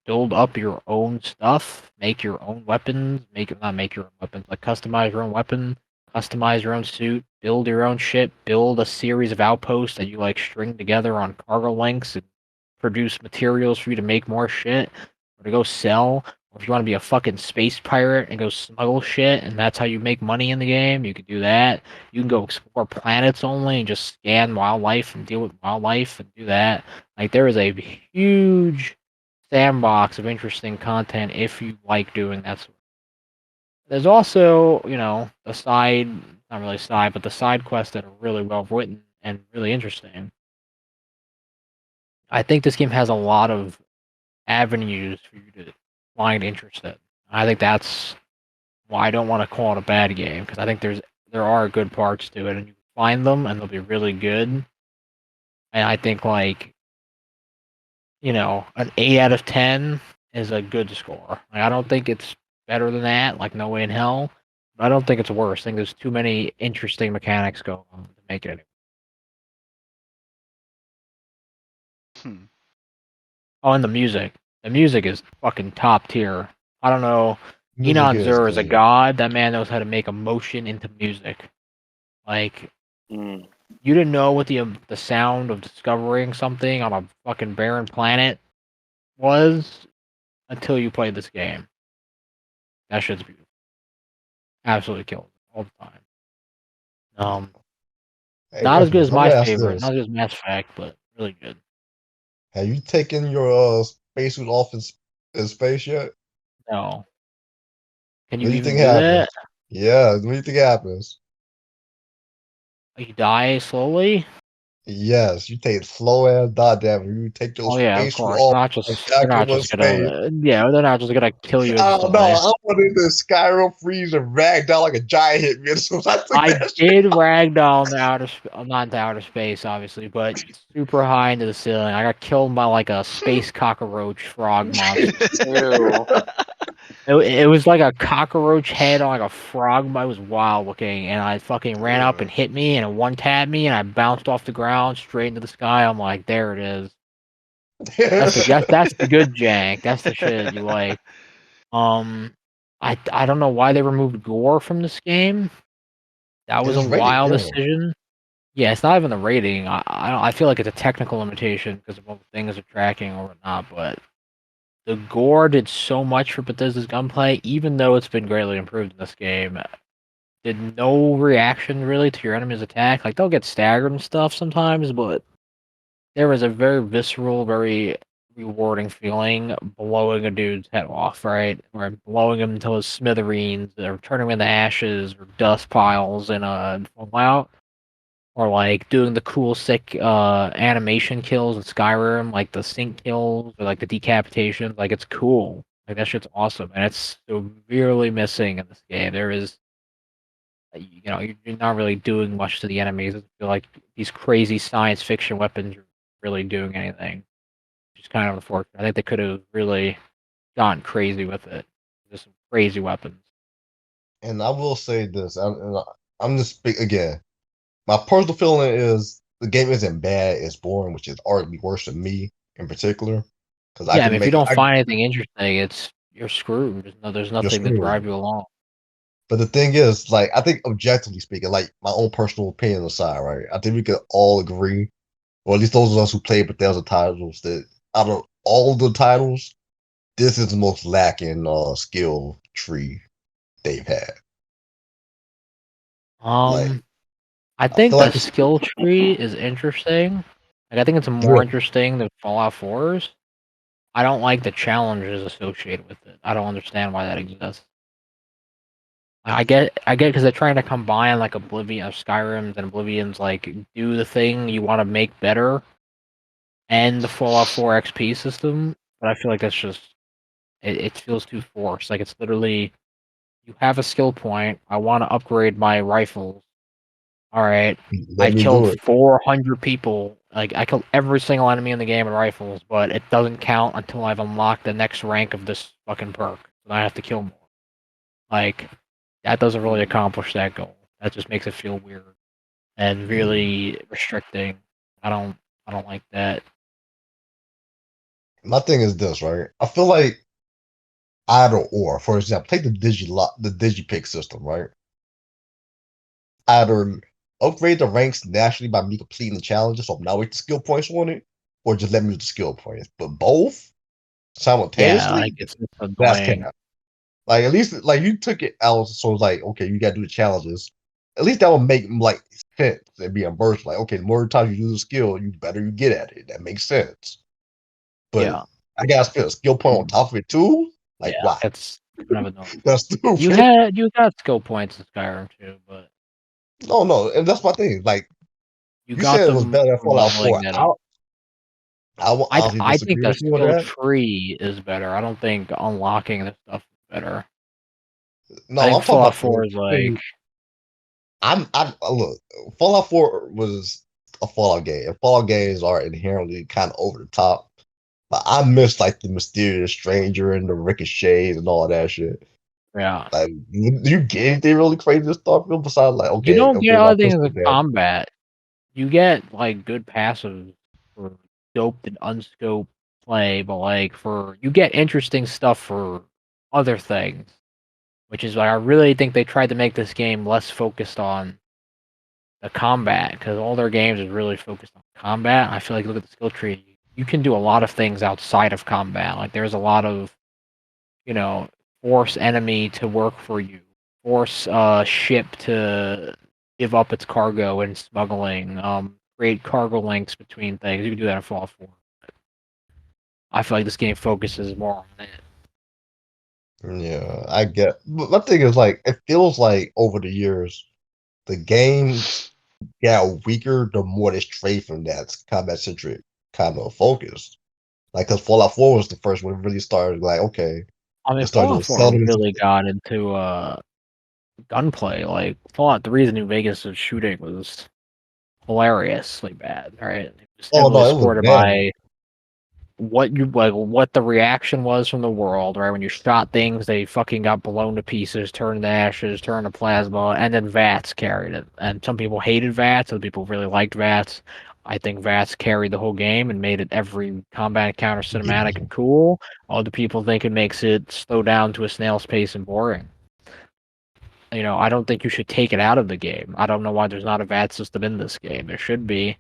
Speaker 1: build up your own stuff, make your own weapons, not make your own weapons, like customize your own weapon, customize your own suit, build your own ship, build a series of outposts that you like string together on cargo links and produce materials for you to make more shit or to go sell Or if you want to be a fucking space pirate and go smuggle shit, and that's how you make money in the game, you could do that. You can go explore planets only and just scan wildlife and deal with wildlife and do that. Like there is a huge sandbox of interesting content if you like doing that. There's also, the side, not really side, but the side quests that are really well written and really interesting. I think this game has a lot of avenues for you to find interest in. I think that's why I don't want to call it a bad game, because I think there are good parts to it, and you find them, and they'll be really good. And I think an 8 out of 10 is a good score. Like, I don't think it's better than that, like no way in hell. But I don't think it's worse. I think there's too many interesting mechanics going on to make it.
Speaker 4: Hmm.
Speaker 1: Oh, and the music. The music is fucking top tier. I don't know.
Speaker 3: Music
Speaker 1: Enon
Speaker 3: is
Speaker 1: Zur is a
Speaker 3: good.
Speaker 1: god. That man knows how to make emotion into music. Like,
Speaker 2: Mm.
Speaker 1: you didn't know what the sound of discovering something on a fucking barren planet was until you played this game. That shit's beautiful. Absolutely killed all the time.
Speaker 3: Hey,
Speaker 1: Not as good
Speaker 3: Infamous,
Speaker 1: as
Speaker 3: I'm gonna
Speaker 1: my
Speaker 3: ask
Speaker 1: favorite. Not
Speaker 3: this:
Speaker 1: as good as Mass Effect, but really good.
Speaker 3: have you taken your spacesuit off in space yet?
Speaker 1: No, can
Speaker 3: What
Speaker 1: you
Speaker 3: do you
Speaker 1: even
Speaker 3: think
Speaker 1: do that?
Speaker 3: happens? Yeah, what do you think happens?
Speaker 1: You die slowly?
Speaker 3: Yes, you take slow ass dot damage. You take your
Speaker 1: Oh yeah, of
Speaker 3: spacesuit
Speaker 1: course.
Speaker 3: off
Speaker 1: Not
Speaker 3: and
Speaker 1: just they're not
Speaker 3: tackle in
Speaker 1: just
Speaker 3: space.
Speaker 1: gonna yeah, they're not just gonna kill you
Speaker 3: I don't know.
Speaker 1: instantly.
Speaker 3: I wanted to Skyrim freeze and rag down like a giant hit me. So I took
Speaker 1: I
Speaker 3: that shit.
Speaker 1: did ragdoll in the not into outer space, obviously, but super high into the ceiling. I got killed by like a space cockroach frog monster.
Speaker 2: Ew.
Speaker 1: It was like a cockroach head on like a frog. It was wild looking, and I fucking ran up and hit me, and it one tapped me, and I bounced off the ground straight into the sky. I'm like, there it is. That's the good jank. That's the shit you like. Um, I don't know why they removed gore from this game. That
Speaker 3: It
Speaker 1: was a
Speaker 3: is rated
Speaker 1: wild
Speaker 3: R.
Speaker 1: decision. Yeah, it's not even the rating. I feel like it's a technical limitation because of all the things are tracking or whatnot. But the gore did so much for Bethesda's gunplay, even though it's been greatly improved in this game. Did no reaction really to your enemy's attack. Like they'll get staggered and stuff sometimes, but there was a very visceral, very rewarding feeling blowing a dude's head off, right? Or blowing him until his smithereens, or turning him into ashes or dust piles in a Fallout. Or like doing the cool sick animation kills in Skyrim, like the sync kills or like the decapitations. Like it's cool. Like that shit's awesome. And it's severely missing in this game. There is you're not really doing much to the enemies. I feel like these crazy science fiction weapons are really doing anything. Which is kind of unfortunate. I think they could have really gone crazy with it. Just some crazy weapons.
Speaker 3: And I will say this: I'm just again. My personal feeling is the game isn't bad; it's boring, which is arguably worse than me in particular. Because I
Speaker 1: Yeah, I
Speaker 3: can
Speaker 1: mean if you
Speaker 3: make
Speaker 1: don't
Speaker 3: I
Speaker 1: find anything interesting, you're screwed. There's
Speaker 3: you're
Speaker 1: nothing to
Speaker 3: screwed.
Speaker 1: drive you along.
Speaker 3: But the thing is, like, I think objectively speaking, like my own personal opinion aside, right? I think we could all agree, or at least those of us who played Bethesda titles, that out of all the titles, this is the most lacking skill tree they've had. Like,
Speaker 1: I
Speaker 3: I feel
Speaker 1: think the
Speaker 3: like this.
Speaker 1: skill tree is interesting. Like I think it's more interesting than Fallout 4's. I don't like the challenges associated with it. I don't understand why that exists. I get because they're trying to combine like Oblivion, Skyrim's and Oblivion's like do the thing you want to make better, and the Fallout 4 XP system. But I feel like that's just it feels too forced. Like it's literally you have a skill point. I want to upgrade my rifles. All right. I
Speaker 3: Let me
Speaker 1: killed
Speaker 3: do it.
Speaker 1: 400 people. Like I killed every single enemy in the game with rifles, but it doesn't count until I've unlocked the next rank of this fucking perk. And I have to kill more. Like that doesn't really accomplish that goal. That just makes it feel weird and really restricting. I don't I don't like that.
Speaker 3: My thing is this, right? I feel like either or. For example, take the digipick system, right? Either upgrade the ranks naturally by me completing the challenges, so I'm not wasting skill points on it, or just let me use the skill points. But both, simultaneously,
Speaker 1: like it's
Speaker 3: that's
Speaker 1: annoying.
Speaker 3: cap. Like at least like you took it out, so it's like okay, you gotta do the challenges. At least that would make like sense and be immersed. Like okay, the more times you do the skill, you better you get at it. That makes sense. But
Speaker 1: Yeah,
Speaker 3: I gotta spend a skill point on top of it too. Like
Speaker 1: yeah,
Speaker 3: why?
Speaker 1: it's kind of annoying.
Speaker 3: That's
Speaker 1: You
Speaker 3: stupid.
Speaker 1: got skill points in Skyrim too, but
Speaker 3: No, and that's my thing. Like
Speaker 1: you
Speaker 3: you
Speaker 1: got
Speaker 3: said, it was
Speaker 1: them
Speaker 3: better than
Speaker 1: for
Speaker 3: Fallout
Speaker 1: leveling
Speaker 3: 4.
Speaker 1: it up.
Speaker 3: I will honestly
Speaker 1: I think
Speaker 3: disagree
Speaker 1: the
Speaker 3: with you on
Speaker 1: skill
Speaker 3: that.
Speaker 1: tree is better. I don't think unlocking this stuff is better. I
Speaker 3: No,
Speaker 1: think
Speaker 3: I'm talking
Speaker 1: Fallout
Speaker 3: about
Speaker 1: 4
Speaker 3: the
Speaker 1: is like,
Speaker 3: thing. I'm look. Fallout 4 was a Fallout game, and Fallout games are inherently kind of over the top. But I miss like the mysterious stranger and the ricochets and all that shit.
Speaker 1: yeah.
Speaker 3: Like, you get anything really crazy in Starfield besides like,
Speaker 1: You don't get
Speaker 3: okay, my
Speaker 1: other things
Speaker 3: pistol
Speaker 1: in
Speaker 3: dead.
Speaker 1: combat. You get like good passives for scoped and unscoped play, but like for you get interesting stuff for other things, which is why I really think they tried to make this game less focused on the combat because all their games is really focused on combat. I feel like look at the skill tree, you can do a lot of things outside of combat. Like there's a lot of force enemy to work for you, force ship to give up its cargo and smuggling, create cargo links between things. You can do that in Fallout 4. I feel like this game focuses more on it.
Speaker 3: Yeah, I get. But my thing is like, it feels like over the years, the game got weaker the more they strayed from that combat centric kind of focus. Like, because Fallout 4 was the first one that really started, like, okay,
Speaker 1: I mean,
Speaker 3: it started doing
Speaker 1: Fallout 4
Speaker 3: settlements.
Speaker 1: really got into gunplay. Like Fallout 3's New Vegas' shooting was hilariously bad. Right, it was
Speaker 3: Oh,
Speaker 1: heavily
Speaker 3: no, it was
Speaker 1: supported
Speaker 3: bad.
Speaker 1: by what the reaction was from the world, right? When you shot things, they fucking got blown to pieces, turned to ashes, turned to plasma, and then VATS carried it. And some people hated VATS, other people really liked VATS. I think VATS carried the whole game and made it every combat encounter cinematic and cool. Other people think it makes it slow down to a snail's pace and boring. I don't think you should take it out of the game. I don't know why there's not a VAT system in this game. There should be.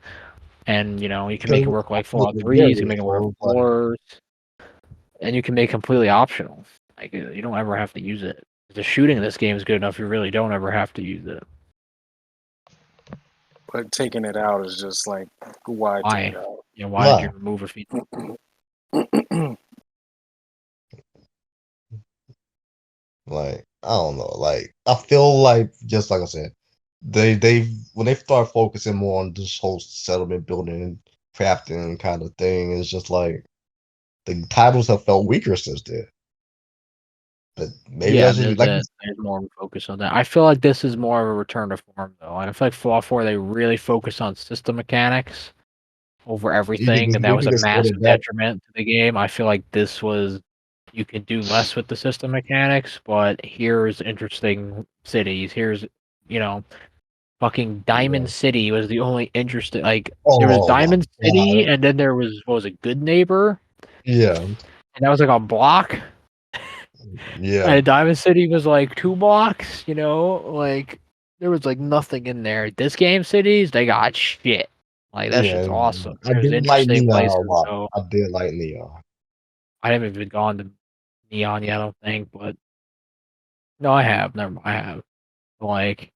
Speaker 1: And, you can make it
Speaker 3: Because
Speaker 1: work like
Speaker 3: I was
Speaker 1: Fallout 3, you
Speaker 3: getting
Speaker 1: can
Speaker 3: it,
Speaker 1: make it work
Speaker 3: so
Speaker 1: like
Speaker 3: it was like,
Speaker 1: 4, and you can make it completely optional. Like you don't ever have to use it. The shooting in this game is good enough. You really don't ever have to use it.
Speaker 2: But taking it out is just like, why take it
Speaker 1: Why?
Speaker 2: out?
Speaker 1: Why did you
Speaker 3: nah,
Speaker 1: remove a feature?
Speaker 3: like, I don't know. Like, I feel like, just like I said, they when they start focusing more on this whole settlement building, crafting kind of thing, it's just like the titles have felt weaker since then. But maybe
Speaker 1: Yeah,
Speaker 3: that's just like,
Speaker 1: there's more of a focus on that. I feel like this is more of a return to form, though. I feel like Fallout 4, they really focus on system mechanics over everything, and that
Speaker 3: you
Speaker 1: was
Speaker 3: think
Speaker 1: a
Speaker 3: it's good or
Speaker 1: massive
Speaker 3: bad?
Speaker 1: detriment to the game. I feel like this was you could do less with the system mechanics, but here's interesting cities. Here's fucking
Speaker 3: Yeah.
Speaker 1: Diamond City was the only interesting. Like there was
Speaker 3: Oh my
Speaker 1: Diamond City,
Speaker 3: god.
Speaker 1: and then there was what was it, Good Neighbor,
Speaker 3: Yeah.
Speaker 1: and that was like a block.
Speaker 3: Yeah.
Speaker 1: And Diamond City was like 2 blocks. Like there was like nothing in there. This game cities, they got shit. Like that shit's
Speaker 3: Yeah.
Speaker 1: awesome.
Speaker 3: I
Speaker 1: There's
Speaker 3: did like
Speaker 1: interesting
Speaker 3: Neon a
Speaker 1: places
Speaker 3: lot.
Speaker 1: though.
Speaker 3: I did like Neon.
Speaker 1: I haven't even gone to Neon yet, I don't think, but no, I have. Never mind, I have. Like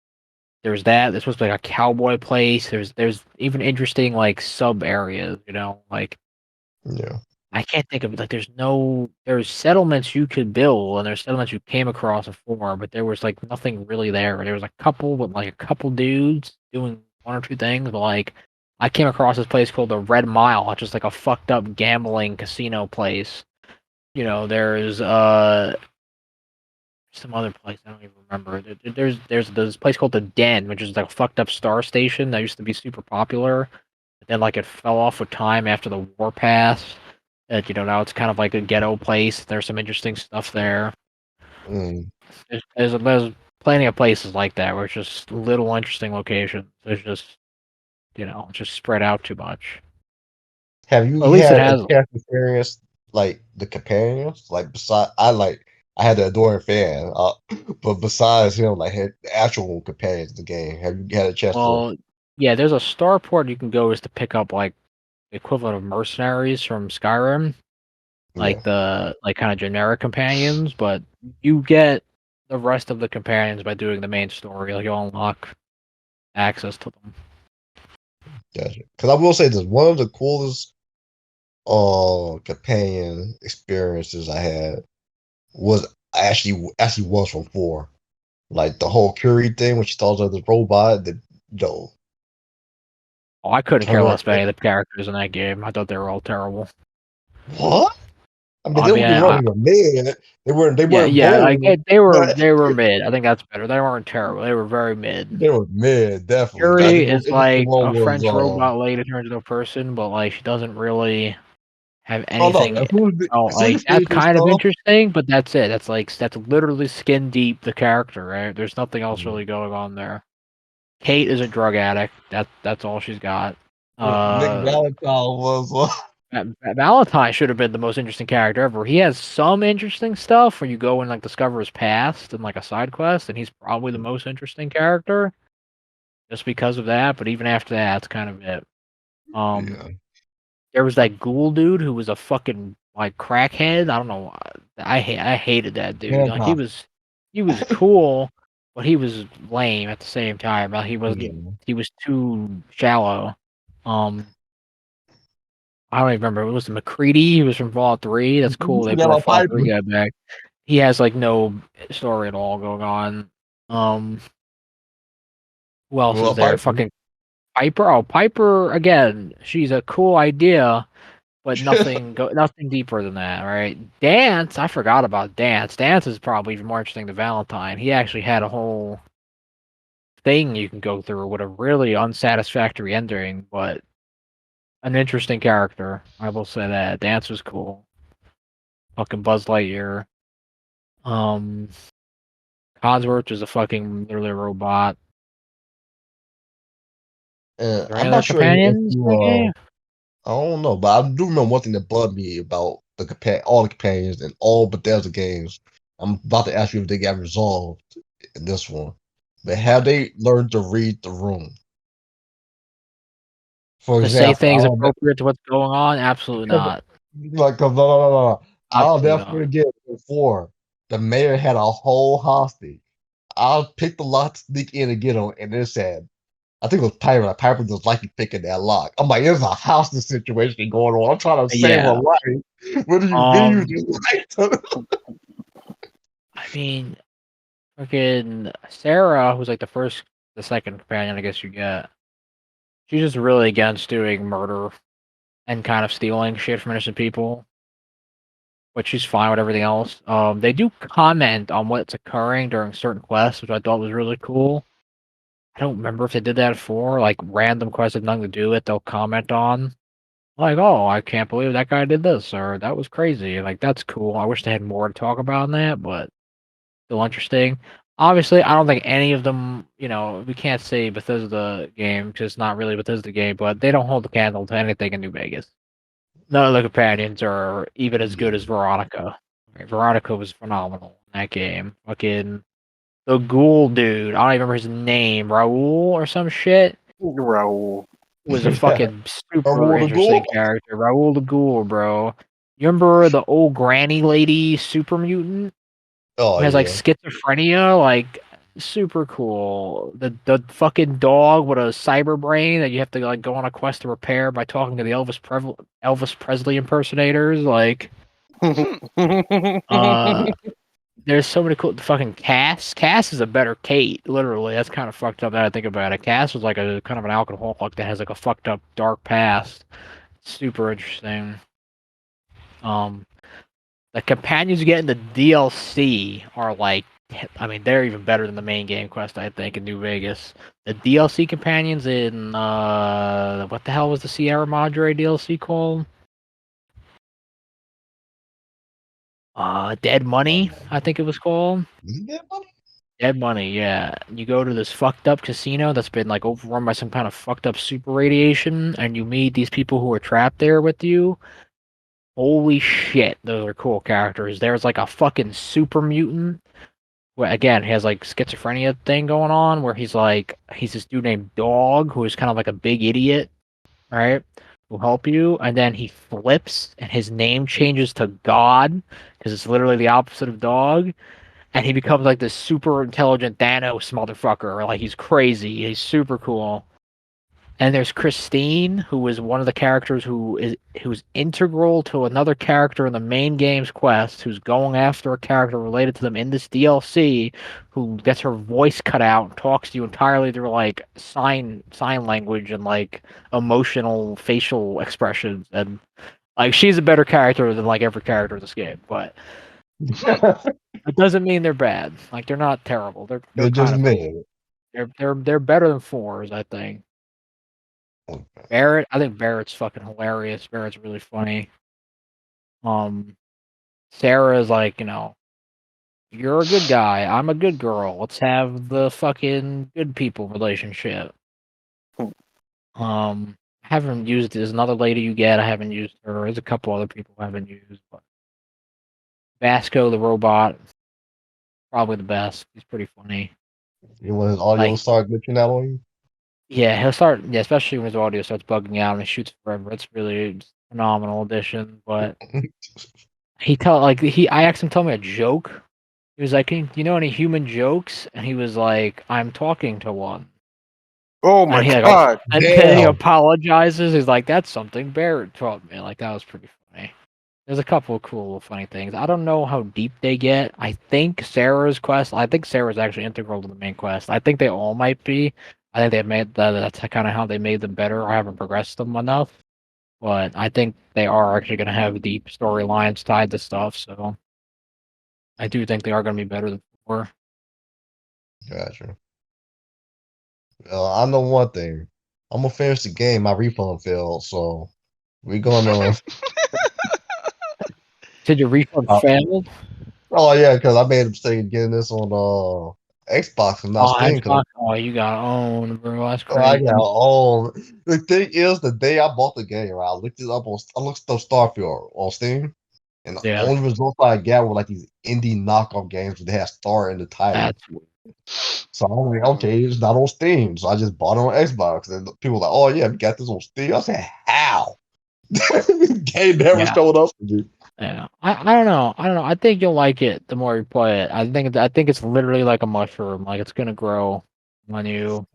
Speaker 1: there's that. There's supposed to be like a cowboy place. There's even interesting like sub areas. Like
Speaker 3: Yeah.
Speaker 1: I can't think of like there's settlements you could build and there's settlements you came across before, but there was like nothing really there. There was a couple with like a couple dudes doing one or two things, but like I came across this place called the Red Mile, which is like a fucked up gambling casino place. There's some other place I don't even remember. There's this place called the Den, which is like a fucked up star station that used to be super popular. But then like it fell off with time after the war passed. And now it's kind of like a ghetto place. There's some interesting stuff there.
Speaker 3: Mm.
Speaker 1: There's plenty of places like that where it's just little interesting locations. There's just it's just spread out too much.
Speaker 3: Have you
Speaker 1: Or at least it
Speaker 3: had a
Speaker 1: has.
Speaker 3: chance to experience like the companions? Like beside, I had the adoring fan, but besides him, like had the actual companions of the game. Have you had a chance to?
Speaker 1: Well, yeah. There's a starport you can go is to pick up like the equivalent of mercenaries from Skyrim. like the kind of generic companions, but you get the rest of the companions by doing the main story. Like you'll unlock access to them.
Speaker 3: Gotcha. Because I will say this, one of the coolest companion experiences I had was actually was from 4. Like the whole Curie thing when she thought of the robot that yo
Speaker 1: Oh, I couldn't care
Speaker 3: her
Speaker 1: less about any of the characters in that game. I thought they were all terrible.
Speaker 3: what? I mean,
Speaker 1: I
Speaker 3: don't
Speaker 1: mean,
Speaker 3: get me wrong, they were mid. They
Speaker 1: yeah,
Speaker 3: weren't
Speaker 1: yeah, like
Speaker 3: bold,
Speaker 1: they were
Speaker 3: but
Speaker 1: they were mid. I think that's better. They weren't terrible. They were very mid.
Speaker 3: they were mid, definitely. I
Speaker 1: Yuri
Speaker 3: think the most
Speaker 1: is
Speaker 3: interesting
Speaker 1: like
Speaker 3: one
Speaker 1: a
Speaker 3: was
Speaker 1: French robot lady turns into a person, but like she doesn't really have
Speaker 3: oh no,
Speaker 1: anything. Oh,
Speaker 3: as soon as
Speaker 1: like
Speaker 3: you
Speaker 1: that's
Speaker 3: finish your
Speaker 1: kind of
Speaker 3: stuff,
Speaker 1: interesting, but that's it. That's literally skin deep the character, right? There's nothing else
Speaker 3: Mhm.
Speaker 1: really going on there. Kate is a drug addict. That's all she's got.
Speaker 3: Nick
Speaker 1: Uh,
Speaker 3: Valentine was
Speaker 1: Valentine should have been the most interesting character ever. He has some interesting stuff where you go and like discover his past and like a side quest, and he's probably the most interesting character just because of that. But even after that, it's kind of it. Um,
Speaker 3: yeah.
Speaker 1: there was that ghoul dude who was a fucking like crackhead. I don't know. I hated that dude. Like
Speaker 3: Hancock.
Speaker 1: he was cool, but he was lame at the same time. He
Speaker 3: Yeah.
Speaker 1: wasn't. He was too shallow. Um, I don't even remember. It was McCready. He was from Fallout 3. That's
Speaker 3: You
Speaker 1: cool. They
Speaker 3: forgot
Speaker 1: brought
Speaker 3: about
Speaker 1: Fallout 3
Speaker 3: Piper.
Speaker 1: guy back. He has like no story at all going on. Um, who else is
Speaker 3: Well,
Speaker 1: there?
Speaker 3: Piper.
Speaker 1: Fucking Piper. Oh, Piper again. She's a cool idea, but nothing deeper than that, right? Dance. I forgot about Dance. Dance is probably even more interesting than Valentine. He actually had a whole thing you can go through with a really unsatisfactory ending, but an interesting character. I will say that Dance was cool. Fucking Buzz Lightyear. Um, Codsworth is a fucking literally a robot. Is there any
Speaker 3: I'm
Speaker 1: other
Speaker 3: not sure if
Speaker 1: companions in
Speaker 3: you
Speaker 1: the game?
Speaker 3: I don't know, but I do remember one thing that bugged me about all the companions in all Bethesda games. I'm about to ask you if they got resolved in this one, but have they learned to read the room? For
Speaker 1: To say
Speaker 3: example,
Speaker 1: things appropriate to what's going on? Absolutely not.
Speaker 3: like, cause no. I'll
Speaker 1: Absolutely
Speaker 3: never
Speaker 1: not.
Speaker 3: forget before the mayor had a whole hostage. I picked the lock to sneak in and get him, and it said, I think it was Piper. Like, Piper just likely picking that lock. I'm like, there's a hostage situation going on. I'm trying to save a
Speaker 1: Yeah.
Speaker 3: life. What do you
Speaker 1: Um,
Speaker 3: just like to?
Speaker 1: I mean, fucking Sarah, who's like the second companion, I guess you get. She's just really against doing murder and kind of stealing shit from innocent people, but she's fine with everything else. They do comment on what's occurring during certain quests, which I thought was really cool. I don't remember if they did that for like random quests that have nothing to do with it. They'll comment on like, "Oh, I can't believe that guy did this," or "That was crazy." Like that's cool. I wish they had more to talk about on that, but still interesting. Obviously, I don't think any of them. We can't say Bethesda game because it's not really Bethesda game, but they don't hold the candle to anything in New Vegas. None of the companions are even as good as Veronica. Right, Veronica was phenomenal in that game. Fucking the ghoul dude. I don't even remember his name. Raul or some shit
Speaker 2: Raul.
Speaker 1: was a
Speaker 3: Yeah,
Speaker 1: fucking super
Speaker 3: Raoul the
Speaker 1: interesting
Speaker 3: Ghoul.
Speaker 1: character. Raul the Ghoul, bro. You remember the old granny lady super mutant
Speaker 3: Oh
Speaker 1: who has like
Speaker 3: yeah.
Speaker 1: schizophrenia? Like super cool. The fucking dog with a cyber brain that you have to like go on a quest to repair by talking to the Elvis Presley impersonators. Like uh there's so many cool. The fucking Cass. Cass is a better Kate. Literally, that's kind of fucked up. That I think about it. Cass was like a kind of an alcoholic that has like a fucked up dark past. Super interesting. Um, the companions you get in the DLC are like, I mean, they're even better than the main game quest. I think in New Vegas, the DLC companions in what the hell was the Sierra Madre DLC called? Dead Money, I think it was called.
Speaker 3: Is he dead, buddy?
Speaker 1: Dead Money, yeah. You go to this fucked up casino that's been like overrun by some kind of fucked up super radiation, and you meet these people who are trapped there with you. Holy shit, those are cool characters. There's like a fucking super mutant. Where again, he has like schizophrenia thing going on, where he's this dude named Dog, who is kind of like a big idiot, right? will help you, and then he flips, and his name changes to God because it's literally the opposite of dog, and he becomes like this super intelligent Thanos motherfucker. Like he's crazy. He's super cool. And there's Christine, who is one of the characters who's integral to another character in the main game's quest, who's going after a character related to them in this DLC, who gets her voice cut out and talks to you entirely through like sign language and like emotional facial expressions, and like she's a better character than like every character in this game, but it doesn't mean they're bad. Like they're not terrible. They're
Speaker 3: They're just
Speaker 1: kind of
Speaker 3: men.
Speaker 1: they're better than fours, I think. Barrett, I think Barrett's fucking hilarious. Barrett's really funny. Sarah is like, you're a good guy. I'm a good girl. Let's have the fucking good people relationship. Haven't used. There's another lady you get. I haven't used her. There's a couple other people I haven't used. But Vasco the robot, probably the best. He's pretty funny.
Speaker 3: You want his audio to
Speaker 1: Like,
Speaker 3: start glitching out on you?
Speaker 1: yeah, he'll start. Yeah, especially when his audio starts bugging out and he shoots forever. It's really just a phenomenal addition. But I asked him to tell me a joke. He was like, do you know any human jokes? And he was like, I'm talking to one.
Speaker 2: Oh my
Speaker 1: And he
Speaker 2: god.
Speaker 1: and then he
Speaker 3: Damn.
Speaker 1: apologizes. He's like, that's something Barrett taught me. Like, that was pretty funny. There's a couple of cool, funny things. I don't know how deep they get. I think Sarah's actually integral to the main quest. I think they all might be. I think that's kind of how they made them better. I haven't progressed them enough. But I think they are actually going to have deep storylines tied to stuff. So I do think they are going to be better than 4.
Speaker 3: Gotcha. Well, I know one thing. I'm gonna finish the game. My refund failed, so we're gonna.
Speaker 1: Did your refund
Speaker 3: Uh,
Speaker 1: failed?
Speaker 3: oh yeah, because I made a mistake of getting this on Xbox and not
Speaker 1: Oh,
Speaker 3: Steam. Cause
Speaker 1: Xbox. Oh, you got owned, bro. That's
Speaker 3: I
Speaker 1: crazy.
Speaker 3: got all. The thing is, the day I bought the game, right, I looked up Starfield on Steam, and the
Speaker 1: Yeah,
Speaker 3: only results I got were like these indie knockoff games that had Star in the title.
Speaker 1: that's
Speaker 3: So I'm like, okay, it's not on Steam. So I just bought it on Xbox. And people were like, oh yeah, we got this on Steam. I said, how? Game never
Speaker 1: yeah,
Speaker 3: showed up for me.
Speaker 1: yeah. I don't know. I don't know. I think you'll like it the more you play it. I think it's literally like a mushroom. Like it's gonna grow on you,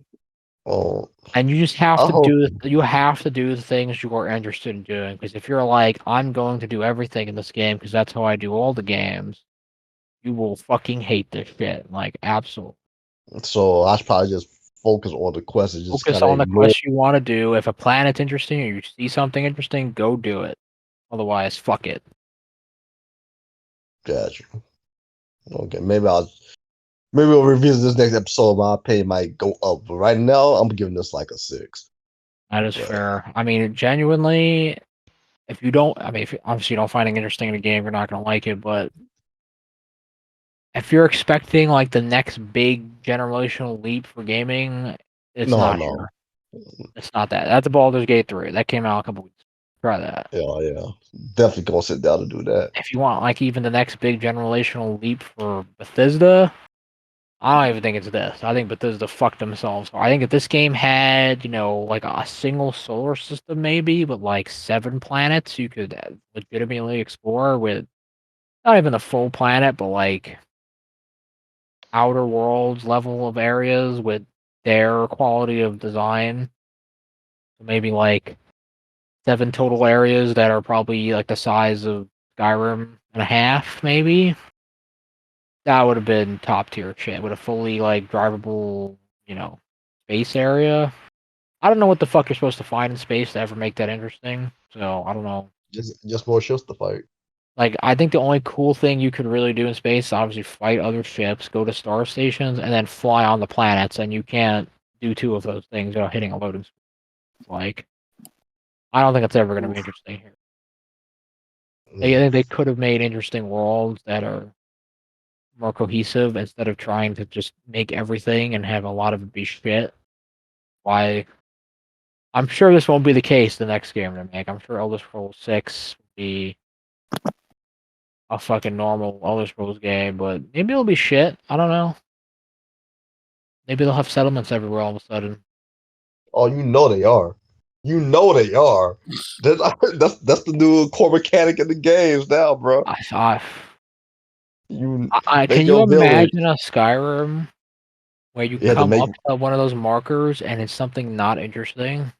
Speaker 3: Oh,
Speaker 1: and you just have
Speaker 3: I
Speaker 1: to
Speaker 3: hope
Speaker 1: do the things you are interested in doing. Because if you're like, I'm going to do everything in this game because that's how I do all the games, you will fucking hate this shit. Like absolutely.
Speaker 3: so. I should probably just focus on the quest and just
Speaker 1: Focus
Speaker 3: kind of
Speaker 1: on the
Speaker 3: ignore.
Speaker 1: quest you want to do. If a planet's interesting or you see something interesting, go do it. Otherwise, fuck it.
Speaker 3: Gotcha. Okay, maybe we'll revisit this next episode. My pay might go up, but right now I'm giving this like a 6.
Speaker 1: That is
Speaker 3: But
Speaker 1: fair. I mean, genuinely, if you don't, I mean, if obviously you don't find it interesting in a game, you're not gonna like it. But if you're expecting like the next big generational leap for gaming, it's
Speaker 3: no,
Speaker 1: not
Speaker 3: no,
Speaker 1: here. It's not that. That's a Baldur's Gate 3. That came out a couple weeks. Try that.
Speaker 3: yeah, definitely gonna sit down and do that.
Speaker 1: If you want like even the next big generational leap for Bethesda, I don't even think it's this. I think Bethesda fucked themselves. I think if this game had, like a single solar system maybe, but like 7 planets you could legitimately explore with not even a full planet, but like outer worlds level of areas with their quality of design. So maybe like 7 total areas that are probably like the size of Skyrim and a half, maybe. That would have been top tier shit with a fully like drivable, space area. I don't know what the fuck you're supposed to find in space to ever make that interesting. So I don't know.
Speaker 3: Just more ships to fight.
Speaker 1: Like I think the only cool thing you could really do in space is obviously fight other ships, go to star stations, and then fly on the planets. And you can't do 2 of those things without hitting a loading screen. Like I don't think it's ever going to be interesting here. I think they could have made interesting worlds that are more cohesive instead of trying to just make everything and have a lot of it be shit. Why? I'm sure this won't be the case the next game they make. I'm sure Elder Scrolls 6 will be a fucking normal Elder Scrolls game, but maybe it'll be shit. I don't know. Maybe they'll have settlements everywhere all of a sudden.
Speaker 3: Oh, you know they are. You know they are. That's the new core mechanic in the games now, bro.
Speaker 1: I,
Speaker 3: You
Speaker 1: can
Speaker 3: make
Speaker 1: you
Speaker 3: your village.
Speaker 1: imagine a Skyrim where you
Speaker 3: You have to
Speaker 1: come
Speaker 3: make
Speaker 1: up to one of those markers and it's something not interesting?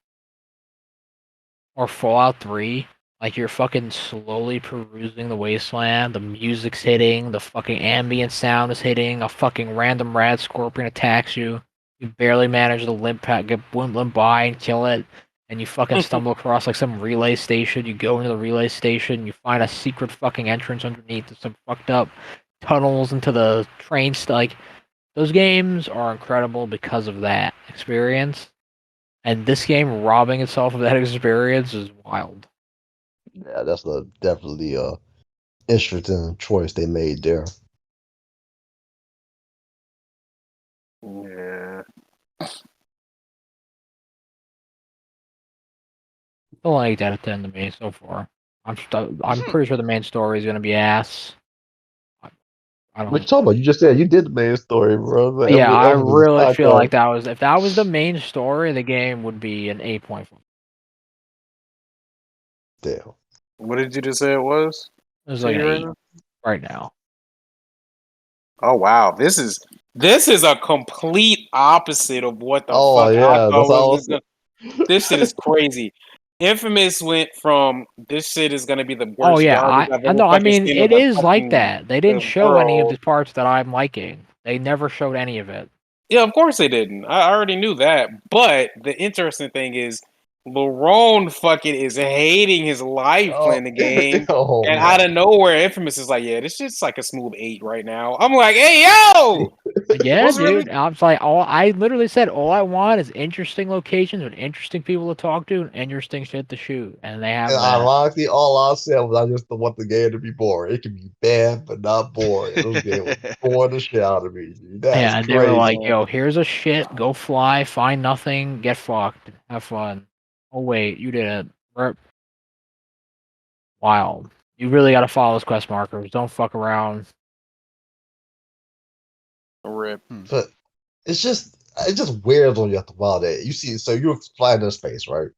Speaker 1: Or Fallout 3, like you're fucking slowly perusing the wasteland, the music's hitting, the fucking ambient sound is hitting, a fucking random rad scorpion attacks you. You barely manage to limp by and kill it, and you fucking stumble across like some relay station. You go into the relay station, you find a secret fucking entrance underneath some fucked up tunnels into the train. Like those games are incredible because of that experience. And this game robbing itself of that experience is wild.
Speaker 3: yeah, that's definitely a interesting choice they made there.
Speaker 2: Yeah.
Speaker 1: Still like that at 10 to me so far. I'm pretty sure the main story is gonna be ass. I
Speaker 3: What you
Speaker 1: don't.
Speaker 3: talking about? You just said you did the main story, bro.
Speaker 1: Yeah, I
Speaker 3: Everything is
Speaker 1: really
Speaker 3: side
Speaker 1: feel like
Speaker 3: quest.
Speaker 1: that was if that was the main story, the game would be an 8.5.
Speaker 3: Damn.
Speaker 2: What did you just say it was?
Speaker 1: It was
Speaker 2: To
Speaker 1: like an
Speaker 2: you right
Speaker 1: 8
Speaker 2: now?
Speaker 1: right now.
Speaker 2: Oh wow, this is a complete opposite of what the
Speaker 3: Oh
Speaker 2: fuck I
Speaker 3: yeah,
Speaker 2: thought
Speaker 3: that's
Speaker 2: was
Speaker 3: all.
Speaker 2: this. This shit is crazy. Infamous went from this shit is gonna be the
Speaker 1: Oh
Speaker 2: worst
Speaker 1: yeah,
Speaker 2: garbage I've
Speaker 1: I
Speaker 2: ever
Speaker 1: know. I
Speaker 2: fucking
Speaker 1: mean,
Speaker 2: seen in
Speaker 1: it
Speaker 2: the
Speaker 1: is like
Speaker 2: fucking
Speaker 1: that. They didn't show any of
Speaker 2: world.
Speaker 1: the parts that I'm liking. They never showed any of it.
Speaker 2: Yeah, of course they didn't. I already knew that. But the interesting thing is, Lerone fucking is hating his life
Speaker 3: Oh,
Speaker 2: playing the game,
Speaker 3: oh
Speaker 2: and out
Speaker 3: man.
Speaker 2: of nowhere, Infamous is like, "Yeah, this shit's like a smooth 8 right now." I'm like, "Hey, yo,
Speaker 1: Yeah,
Speaker 2: what's really?"
Speaker 1: dude. I was like, I literally said all I want is interesting locations with interesting people to talk to and interesting shit to shoot, and they
Speaker 3: And
Speaker 1: have that.
Speaker 3: ironically, all I said was I just don't want the game to be boring. It can be bad, but not boring. And this game was boring the shit out of me. That's
Speaker 1: Yeah, and they were like,
Speaker 3: crazy.
Speaker 1: "Yo, here's a shit. Go fly, find nothing, get fucked, have fun." Oh wait, you did it. Wild. You really got to follow those quest markers. Don't fuck around.
Speaker 2: Rip.
Speaker 3: But it's just weird when you have to follow that. You see, so you're flying in space, right?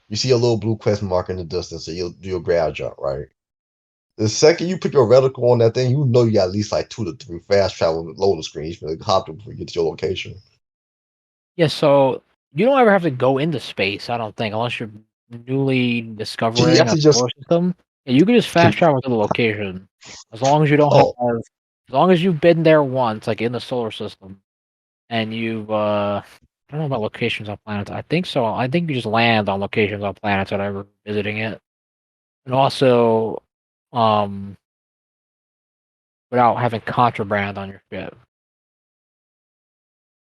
Speaker 3: You see a little blue quest mark in the distance, so you'll do a ground jump, right? The second you put your reticle on that thing, you know you got at least like 2 to 3 fast travel loading screens for the hop before you get to your location.
Speaker 1: Yeah, so you don't ever have to go into space. I don't think, unless you're newly
Speaker 3: Can you
Speaker 1: discovering a
Speaker 3: actually just
Speaker 1: solar system. Yeah, you can just
Speaker 3: can
Speaker 1: fast travel to the location as long as you don't have,
Speaker 3: oh
Speaker 1: as long as you've been there once, like in the solar system, and you've I don't know about locations on planets. I think so. I think you just land on locations on planets that ever visiting it, and also, um, without having contraband on your ship.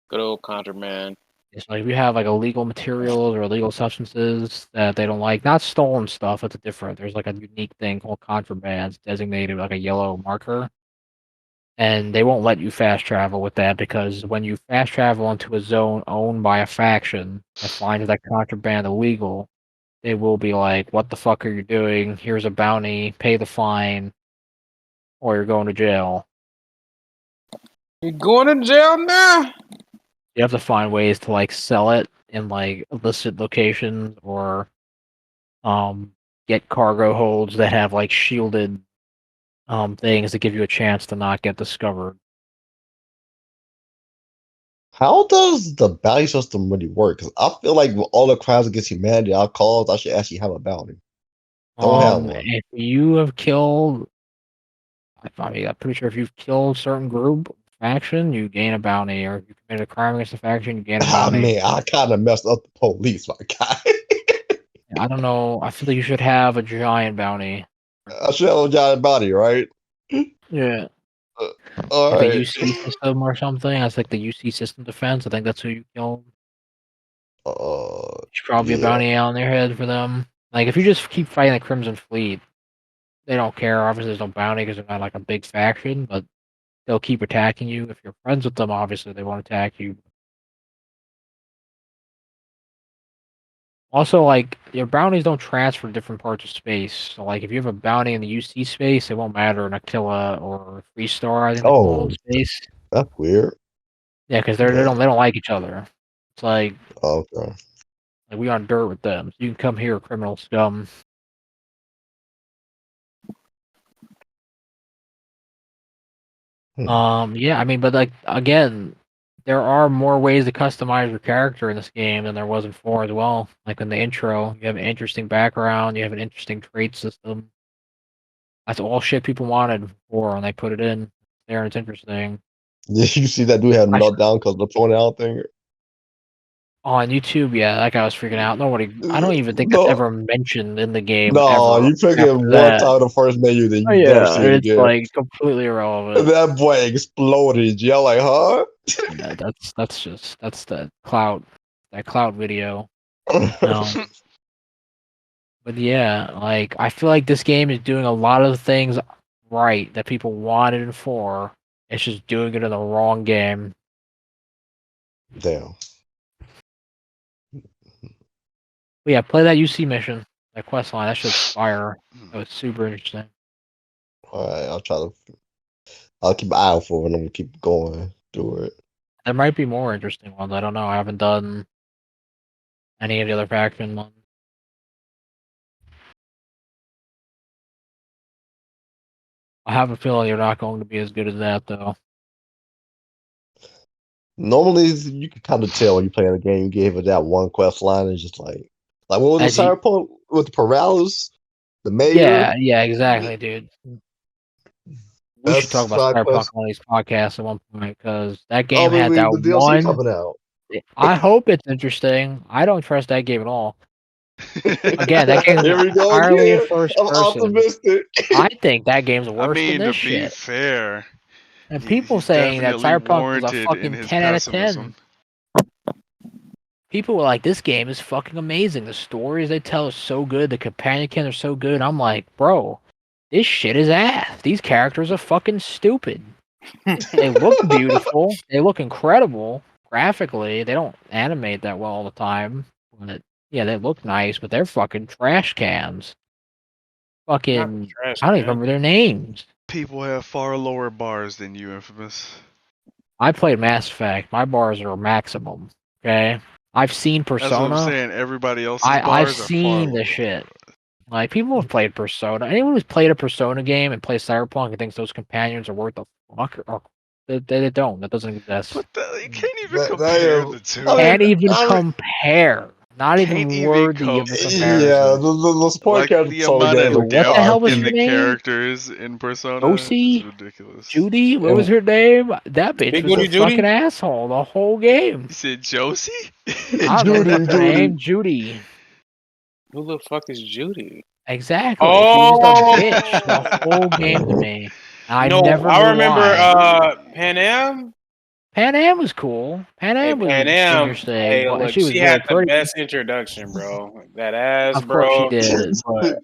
Speaker 2: Good old contraband.
Speaker 1: It's like if you have like illegal materials or illegal substances that they don't like, not stolen stuff, that's different. There's like a unique thing called contraband, it's designated like a yellow marker, and they won't let you fast travel with that because when you fast travel into a zone owned by a faction that finds that contraband illegal, they will be like, "What the fuck are you doing? Here's a bounty, pay the fine, or you're going to jail."
Speaker 2: You going to jail now?
Speaker 1: You have to find ways to like sell it in like illicit locations or um get cargo holds that have like shielded things that give you a chance to not get discovered.
Speaker 3: how does the bounty system really work? Because I feel like with all the crimes against humanity I caused, I should actually have a bounty. Don't have one.
Speaker 1: If you have killed, I mean, I'm pretty sure if you've killed a certain group faction, you gain a bounty, or if you committed a crime against a faction, you gain a
Speaker 3: I
Speaker 1: bounty.
Speaker 3: mean, I kind of messed up the police, my guy.
Speaker 1: I don't know. I feel like you should have a giant bounty.
Speaker 3: I should have a giant body, right?
Speaker 1: Yeah,
Speaker 3: Uh, all
Speaker 1: like a
Speaker 3: right.
Speaker 1: UC system or something. That's like the UC system defense. I think that's who you killed. Should probably be a
Speaker 3: Yeah.
Speaker 1: bounty on their head for them. Like if you just keep fighting the Crimson Fleet, they don't care. Obviously, there's no bounty because they're not like a big faction, but they'll keep attacking you. If you're friends with them, obviously they won't attack you. Also, like your bounties don't transfer to different parts of space. So, like if you have a bounty in the UC space, it won't matter in Aquila or Freestar. I think they call
Speaker 3: Oh,
Speaker 1: it space.
Speaker 3: that's weird.
Speaker 1: Yeah, because they
Speaker 3: But
Speaker 1: don't like each other. It's like
Speaker 3: okay.
Speaker 1: Like we on dirt with them. So you can come here, criminal scum. Yeah, I mean, but like again, there are more ways to customize your character in this game than there was in 4 as well. Like in the intro, you have an interesting background, you have an interesting trait system. That's all shit people wanted before, and they put it in there, and it's interesting.
Speaker 3: Yeah, you see that dude had a
Speaker 1: I should-
Speaker 3: meltdown because of the point out thing.
Speaker 1: On YouTube, yeah, that guy was freaking out. I don't even think that's
Speaker 3: No,
Speaker 1: ever mentioned in the game
Speaker 3: no,
Speaker 1: ever
Speaker 3: you pick it
Speaker 1: after
Speaker 3: one
Speaker 1: that.
Speaker 3: time in the first menu, then
Speaker 1: Oh
Speaker 3: you never
Speaker 1: yeah,
Speaker 3: see it
Speaker 1: it's
Speaker 3: again.
Speaker 1: like completely irrelevant.
Speaker 3: That boy exploded. Yeah, like, huh?
Speaker 1: Yeah, that's that cloud video. No. But yeah, like I feel like this game is doing a lot of things right that people wanted in 4. It's just doing it in the wrong game.
Speaker 3: Damn.
Speaker 1: But yeah, play that UC mission, that quest line. That shit's fire. That was super interesting.
Speaker 3: All right, I'll keep an eye out for it and I'm gonna keep going through it.
Speaker 1: There might be more interesting ones. I don't know. I haven't done any of the other faction ones. I have a feeling they're not going to be as good as that though.
Speaker 3: Normally, you can kind of tell when you play a game. You gave it that one quest line, and it's just like what was
Speaker 1: As
Speaker 3: the
Speaker 1: you,
Speaker 3: Cyberpunk with the paralysis, the mayor?
Speaker 1: yeah, exactly, dude. We should talk
Speaker 3: That's
Speaker 1: about
Speaker 3: side
Speaker 1: Cyberpunk
Speaker 3: quest.
Speaker 1: on these podcasts at one point because that
Speaker 3: Oh,
Speaker 1: game had that
Speaker 3: the DLC
Speaker 1: one.
Speaker 3: coming out.
Speaker 1: I hope it's interesting. I don't trust that game at all. Again, that game's
Speaker 3: Here we go
Speaker 1: entirely in
Speaker 3: again.
Speaker 1: first
Speaker 3: I'm
Speaker 1: person.
Speaker 3: optimistic.
Speaker 1: I think that game's
Speaker 4: I
Speaker 1: worse than
Speaker 4: mean, to
Speaker 1: this
Speaker 4: be
Speaker 1: shit.
Speaker 4: fair,
Speaker 1: And people
Speaker 4: he's
Speaker 1: saying that
Speaker 4: definitely
Speaker 1: Cyberpunk was a
Speaker 4: warranted in
Speaker 1: fucking
Speaker 4: his
Speaker 1: 10 out of
Speaker 4: pessimism.
Speaker 1: 10. People were like, this game is fucking amazing. The stories they tell are so good. The companion are so good. I'm like, bro, this shit is ass. These characters are fucking stupid. They look beautiful. They look incredible graphically. They don't animate that well all the time. But yeah, they look nice, but they're fucking trash cans.
Speaker 2: Not
Speaker 1: Fucking,
Speaker 2: trash,
Speaker 1: I don't even
Speaker 2: man.
Speaker 1: remember their names.
Speaker 4: People have far lower bars than you, Infamous.
Speaker 1: I played Mass Effect. My bars are maximum. Okay, I've seen
Speaker 4: That's what I'm
Speaker 1: Persona.
Speaker 4: saying. Everybody else's
Speaker 1: I've
Speaker 4: bars are far
Speaker 1: seen
Speaker 4: lower.
Speaker 1: the shit. Like people have played Persona. Anyone who's played a Persona game and plays Cyberpunk and thinks those companions are worth the fuck, or they don't. That doesn't exist.
Speaker 4: But you can't even
Speaker 3: That
Speaker 4: compare
Speaker 3: am.
Speaker 4: the two.
Speaker 1: Can't even
Speaker 3: I mean,
Speaker 1: compare. Not
Speaker 4: Can't
Speaker 1: even
Speaker 4: even
Speaker 1: worthy of a
Speaker 3: yeah,
Speaker 1: comparison.
Speaker 3: the support
Speaker 4: Like
Speaker 3: characters
Speaker 4: the
Speaker 3: Persona
Speaker 4: amount
Speaker 3: games
Speaker 1: Dude,
Speaker 3: are,
Speaker 4: of
Speaker 1: what the
Speaker 3: are
Speaker 1: hell
Speaker 4: depth
Speaker 1: was
Speaker 4: in
Speaker 1: her
Speaker 4: the
Speaker 3: peak.
Speaker 1: name?
Speaker 4: characters in Persona is
Speaker 1: Josie?
Speaker 4: ridiculous.
Speaker 1: Judy? What
Speaker 3: And
Speaker 1: was her name? That bitch
Speaker 2: Big
Speaker 1: was a
Speaker 2: Booty Judy?
Speaker 1: fucking asshole the whole game.
Speaker 4: You said Josie?
Speaker 1: I don't know
Speaker 3: Judy,
Speaker 1: what's her
Speaker 3: Judy.
Speaker 1: name. Judy.
Speaker 2: Who the fuck is Judy?
Speaker 1: Exactly. She was just a bitch the whole game to
Speaker 2: Oh
Speaker 1: me. I
Speaker 2: no,
Speaker 1: never
Speaker 2: I
Speaker 1: knew
Speaker 2: remember
Speaker 1: why.
Speaker 2: Pan Am.
Speaker 1: Pan Am was cool. Pan
Speaker 2: Hey,
Speaker 1: Am
Speaker 2: Pan
Speaker 1: was
Speaker 2: Am.
Speaker 1: interesting,
Speaker 2: Hey,
Speaker 1: but
Speaker 2: look,
Speaker 1: she was
Speaker 2: she
Speaker 1: very
Speaker 2: had the
Speaker 1: pretty.
Speaker 2: best introduction, bro. That ass,
Speaker 1: Of course she
Speaker 2: bro.
Speaker 1: did, but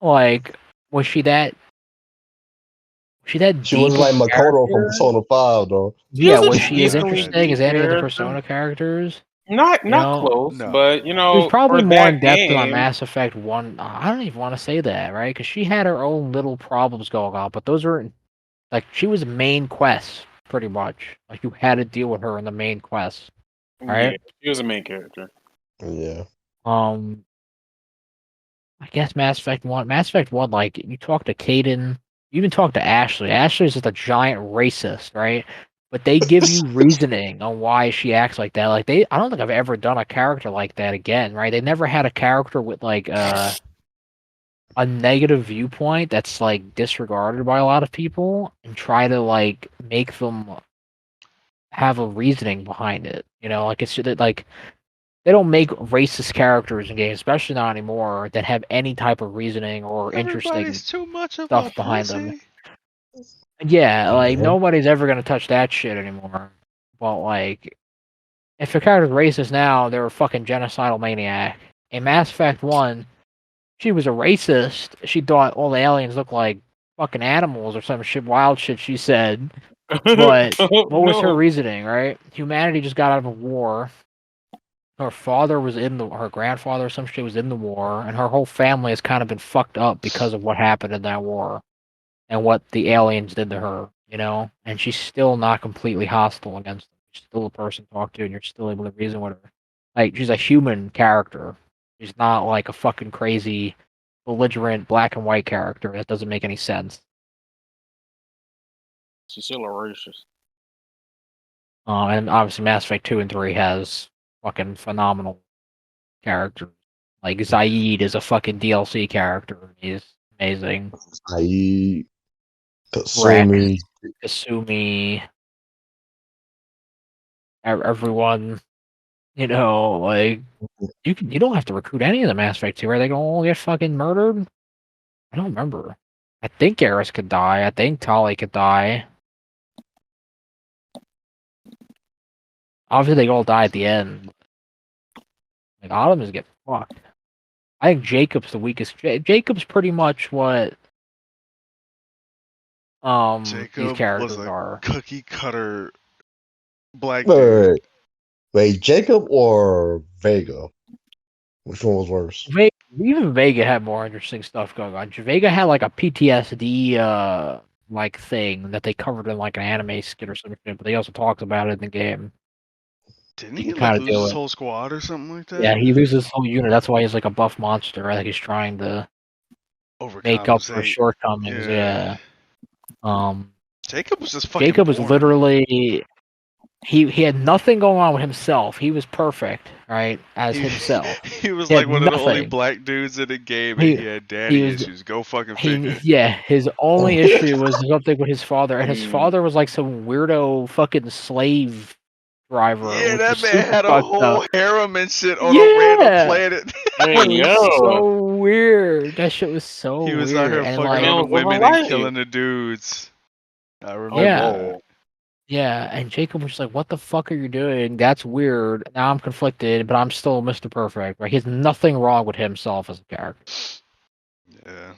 Speaker 1: like, was she that? Was she that
Speaker 3: She was
Speaker 1: deep of
Speaker 3: like
Speaker 1: a
Speaker 3: Makoto from
Speaker 1: character?
Speaker 3: Persona 5, though.
Speaker 2: She
Speaker 1: Yeah,
Speaker 2: was a
Speaker 1: was
Speaker 4: She's
Speaker 1: she as
Speaker 4: not
Speaker 2: decently
Speaker 4: that
Speaker 1: interesting
Speaker 2: deep
Speaker 1: as
Speaker 4: deep.
Speaker 1: any of the
Speaker 2: character.
Speaker 1: Persona characters?
Speaker 2: Not
Speaker 1: You
Speaker 2: not
Speaker 1: know,
Speaker 2: close,
Speaker 4: No.
Speaker 2: but
Speaker 1: she was probably
Speaker 2: for
Speaker 1: more in
Speaker 2: that
Speaker 1: depth than on
Speaker 2: game,
Speaker 1: Mass Effect 1. I don't even want to say that, right? Because she had her own little problems going on, but those were like she was main quest pretty much. Like you had to deal with her in the main quest,
Speaker 2: yeah,
Speaker 1: right?
Speaker 2: she was a main character.
Speaker 3: Yeah.
Speaker 1: Um, I guess Mass Effect 1. Mass Effect 1, like you talk to Caden, you even talk to Ashley. Ashley's just a giant racist, right? But they give you reasoning on why she acts like that. Like I don't think I've ever done a character like that again, right? They never had a character with like a negative viewpoint that's like disregarded by a lot of people and try to like make them have a reasoning behind it. You know, like it's like they don't make racist characters in games, especially not anymore, that have any type of reasoning or interesting
Speaker 4: Everybody's too much of a
Speaker 1: stuff behind them.
Speaker 4: pussy.
Speaker 1: Yeah, like
Speaker 3: Yeah.
Speaker 1: nobody's ever gonna touch that shit anymore. But like, if a character's racist now, they're a fucking genocidal maniac. In Mass Effect 1, she was a racist. She thought all the aliens looked like fucking animals or some shit, wild shit she said. But what was her
Speaker 2: No.
Speaker 1: reasoning, right? Humanity just got out of a war. Her father was her grandfather or some shit was in the war, and her whole family has kind of been fucked up because of what happened in that war and what the aliens did to her, you know? And she's still not completely hostile against them. She's still a person to talk to, and you're still able to reason with her. Like she's a human character. She's not like a fucking crazy, belligerent black and white character. That doesn't make any sense.
Speaker 2: She's still a racist.
Speaker 1: And obviously Mass Effect 2 and 3 has fucking phenomenal characters. Like Zaid is a fucking DLC character. He's amazing.
Speaker 3: Saeed,
Speaker 1: Rex,
Speaker 3: Kasumi.
Speaker 1: Kasumi, everyone, like you don't have to recruit any of the Mass Effect 2, right? They can all get fucking murdered. I don't remember. I think Garrus could die. I think Tali could die. Obviously, they all die at the end. Like Autumn is getting fucked. I think Jacob's the weakest. Jacob's pretty much what these
Speaker 4: Jacob was
Speaker 1: characters
Speaker 4: a
Speaker 1: are.
Speaker 4: cookie cutter black
Speaker 3: Wait,
Speaker 4: dude.
Speaker 3: wait, Jacob or Vega? Which one was worse?
Speaker 1: Even Vega had more interesting stuff going on. Vega had like a PTSD like thing that they covered in like an anime skit or something, but they also talked about it in the game.
Speaker 4: Didn't
Speaker 1: You
Speaker 4: he
Speaker 1: can
Speaker 4: like
Speaker 1: kind of
Speaker 4: lose
Speaker 1: do
Speaker 4: his
Speaker 1: it.
Speaker 4: whole squad or something like that?
Speaker 1: Yeah, he loses his whole unit. That's why he's like a buff monster. I think he's trying to make up for
Speaker 4: Overcompensate.
Speaker 1: shortcomings. Yeah.
Speaker 4: Jacob was just fucking
Speaker 1: Jacob was
Speaker 4: boring.
Speaker 1: literally he had nothing going on with himself. He was perfect, right, as himself.
Speaker 4: He was
Speaker 1: He
Speaker 4: like
Speaker 1: had
Speaker 4: one of the only
Speaker 1: nothing.
Speaker 4: black dudes in the game, and he had
Speaker 1: He
Speaker 4: daddy
Speaker 1: was
Speaker 4: issues. Go fucking figure.
Speaker 1: his only issue was something with his father, and his
Speaker 2: Mm.
Speaker 1: father was like some weirdo fucking slave driver,
Speaker 4: Yeah,
Speaker 1: which
Speaker 4: that
Speaker 1: was
Speaker 4: man
Speaker 1: super
Speaker 4: had a
Speaker 1: fucked up.
Speaker 4: whole harem and shit on a random planet.
Speaker 2: Hey,
Speaker 1: It was
Speaker 2: yo.
Speaker 1: so weird. That shit was so
Speaker 4: He was
Speaker 1: weird.
Speaker 4: out here
Speaker 1: And
Speaker 4: fucking
Speaker 1: like,
Speaker 4: on the
Speaker 2: Man was living
Speaker 4: women and
Speaker 2: life.
Speaker 4: killing the dudes. I remember
Speaker 1: Yeah.
Speaker 4: that.
Speaker 1: yeah, and Jacob was just like, "What the fuck are you doing? That's weird." Now I'm conflicted, but I'm still Mr. Perfect. Right? He has nothing wrong with himself as a character.
Speaker 4: Yeah.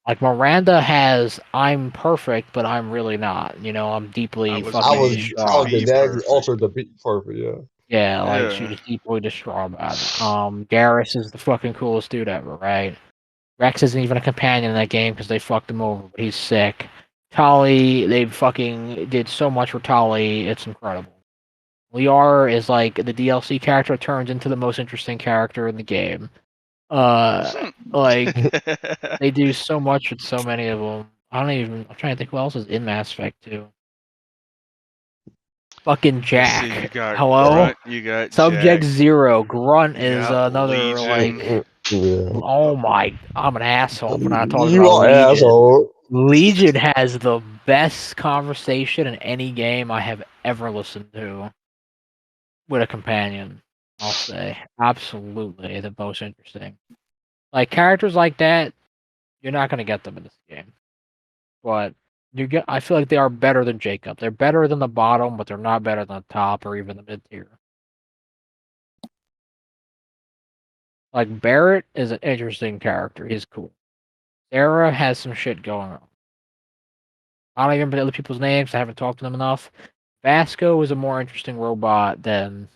Speaker 1: Like Miranda has, I'm perfect, but I'm really not. I'm deeply
Speaker 4: was
Speaker 3: I
Speaker 1: fucking
Speaker 3: was,
Speaker 4: made to
Speaker 3: I was
Speaker 1: distraught.
Speaker 4: be
Speaker 3: genetically
Speaker 4: perfect.
Speaker 3: altered to be perfect. Yeah.
Speaker 1: Yeah, like she
Speaker 4: Yeah.
Speaker 1: was deeply distraught about it. Garrus is the fucking coolest dude ever, right? Rex isn't even a companion in that game because they fucked him over, but he's sick. Tali, they fucking did so much for Tali, it's incredible. Liar is like the DLC character turns into the most interesting character in the game. Like they do so much with so many of them. I'm trying to think who else is in Mass Effect 2. Fucking
Speaker 4: Let's
Speaker 1: Jack.
Speaker 4: see, you got
Speaker 1: Hello?
Speaker 4: Grunt, you got
Speaker 1: Subject
Speaker 4: Jack,
Speaker 1: 0. Grunt
Speaker 4: you
Speaker 1: is
Speaker 4: got
Speaker 1: another,
Speaker 4: Legion.
Speaker 1: like,
Speaker 3: Yeah.
Speaker 1: oh my, I'm an asshole for not talking
Speaker 3: You
Speaker 1: about
Speaker 3: are
Speaker 1: Legion.
Speaker 3: asshole.
Speaker 1: Legion has the best conversation in any game I have ever listened to with a companion, I'll say. Absolutely the most interesting. Like, characters like that, you're not going to get them in this game. But I feel like they are better than Jacob. They're better than the bottom, but they're not better than the top or even the mid tier. Like, Barrett is an interesting character. He's cool. Sarah has some shit going on. I don't even remember the other people's names. I haven't talked to them enough. Vasco is a more interesting robot than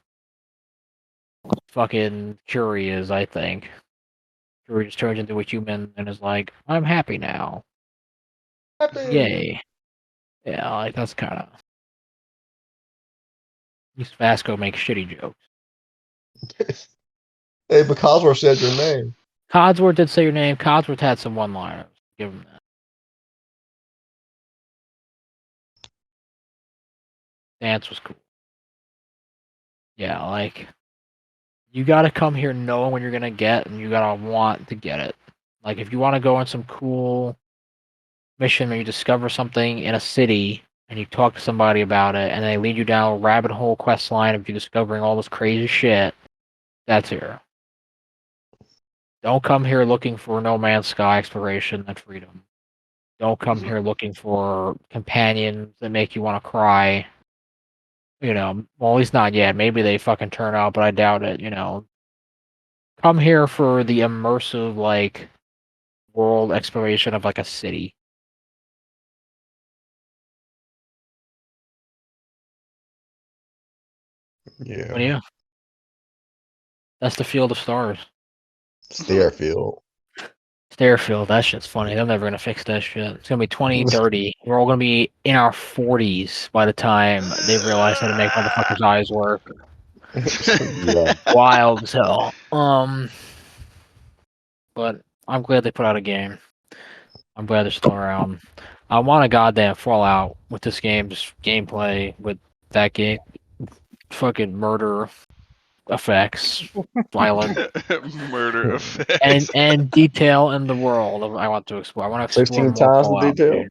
Speaker 1: fucking Curie is, I think. Curie just turns into a human and is like, I'm happy now. Yay. Yeah, like that's kind of. At least Vasco makes shitty jokes.
Speaker 3: Hey, but Cosworth said your name.
Speaker 1: Codsworth did say your name. Codsworth had some one-liners. Give him that. Dance was cool. Yeah, like you gotta come here knowing what you're gonna get, and you gotta want to get it. Like if you want to go on some cool mission where you discover something in a city and you talk to somebody about it, and they lead you down a rabbit hole quest line of you discovering all this crazy shit, that's here. Don't come here looking for No Man's Sky exploration and freedom. Don't come here looking for companions that make you want to cry. Well, at least not yet. Maybe they fucking turn out, but I doubt it. Come here for the immersive, like, world exploration of, like, a city.
Speaker 3: Yeah.
Speaker 1: Yeah. That's the field of stars.
Speaker 3: Starefield.
Speaker 1: Starefield, that shit's funny. They're never gonna fix that shit. It's gonna be 2030. We're all gonna be in our 40s by the time they realize how to make motherfuckers' eyes work.
Speaker 3: Yeah.
Speaker 1: Wild as hell. But I'm glad they put out a game. I'm glad they're still around. I want a goddamn Fallout with this game's gameplay, with that game, fucking murder effects, violent,
Speaker 4: Murder effects.
Speaker 1: and detail in the world. I want to explore. I want to explore
Speaker 3: 16
Speaker 1: more
Speaker 3: times the
Speaker 1: Fallout,
Speaker 3: detail.
Speaker 1: dude.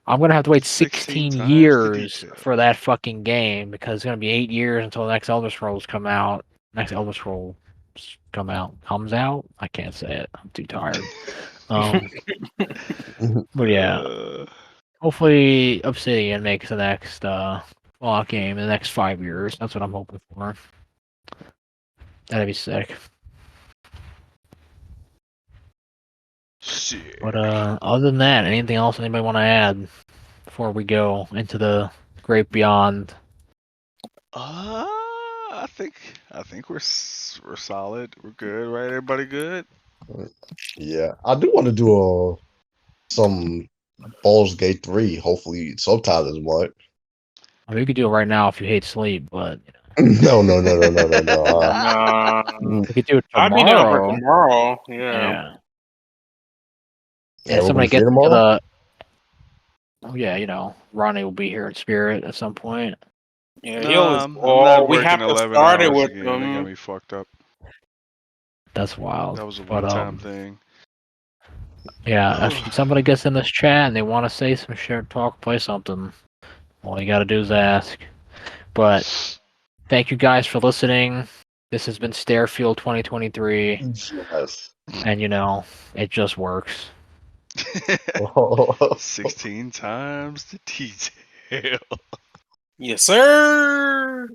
Speaker 1: I'm gonna have to wait
Speaker 4: 16
Speaker 1: 16
Speaker 4: times the
Speaker 1: years
Speaker 4: detail.
Speaker 1: for that fucking game because it's gonna be 8 years until the next Elder Scrolls come out. Next Elder Scrolls comes out. I can't say it. I'm too tired. But yeah, hopefully Obsidian makes the next Fallout game in the next 5 years. That's what I'm hoping for. That'd be sick.
Speaker 4: Shit.
Speaker 1: But other than that, anything else anybody want to add before we go into the great beyond?
Speaker 4: I think we're solid. We're good, right? Everybody good?
Speaker 3: Yeah, I do want to do some Baldur's Gate 3. Hopefully, sometime this month.
Speaker 1: I mean, we could do it right now if you hate sleep, but
Speaker 3: No.
Speaker 2: Nah,
Speaker 3: Mm,
Speaker 1: we could do it
Speaker 2: I'd be down for
Speaker 1: tomorrow.
Speaker 2: tomorrow. Yeah.
Speaker 1: Yeah.
Speaker 3: yeah,
Speaker 1: And
Speaker 3: we're gonna
Speaker 1: somebody
Speaker 3: be free
Speaker 1: gets to
Speaker 3: tomorrow.
Speaker 1: the. Oh yeah, Rodney will be here in spirit at some point.
Speaker 2: Yeah,
Speaker 4: No,
Speaker 2: he'll.
Speaker 4: I'm
Speaker 2: Oh,
Speaker 4: not
Speaker 2: we
Speaker 4: working
Speaker 2: have to
Speaker 4: 11
Speaker 2: start it
Speaker 4: hours
Speaker 2: with
Speaker 4: again. They got
Speaker 2: them.
Speaker 4: me fucked up.
Speaker 1: That's wild.
Speaker 4: That was a
Speaker 1: But
Speaker 4: one-time thing.
Speaker 1: yeah, if somebody gets in this chat and they want to say some shit, talk, play something, all you gotta do is ask. But thank you guys for listening. This has been Starefield 2023,
Speaker 3: Yes.
Speaker 1: and it just works.
Speaker 4: 16 times the detail.
Speaker 2: Yes, sir.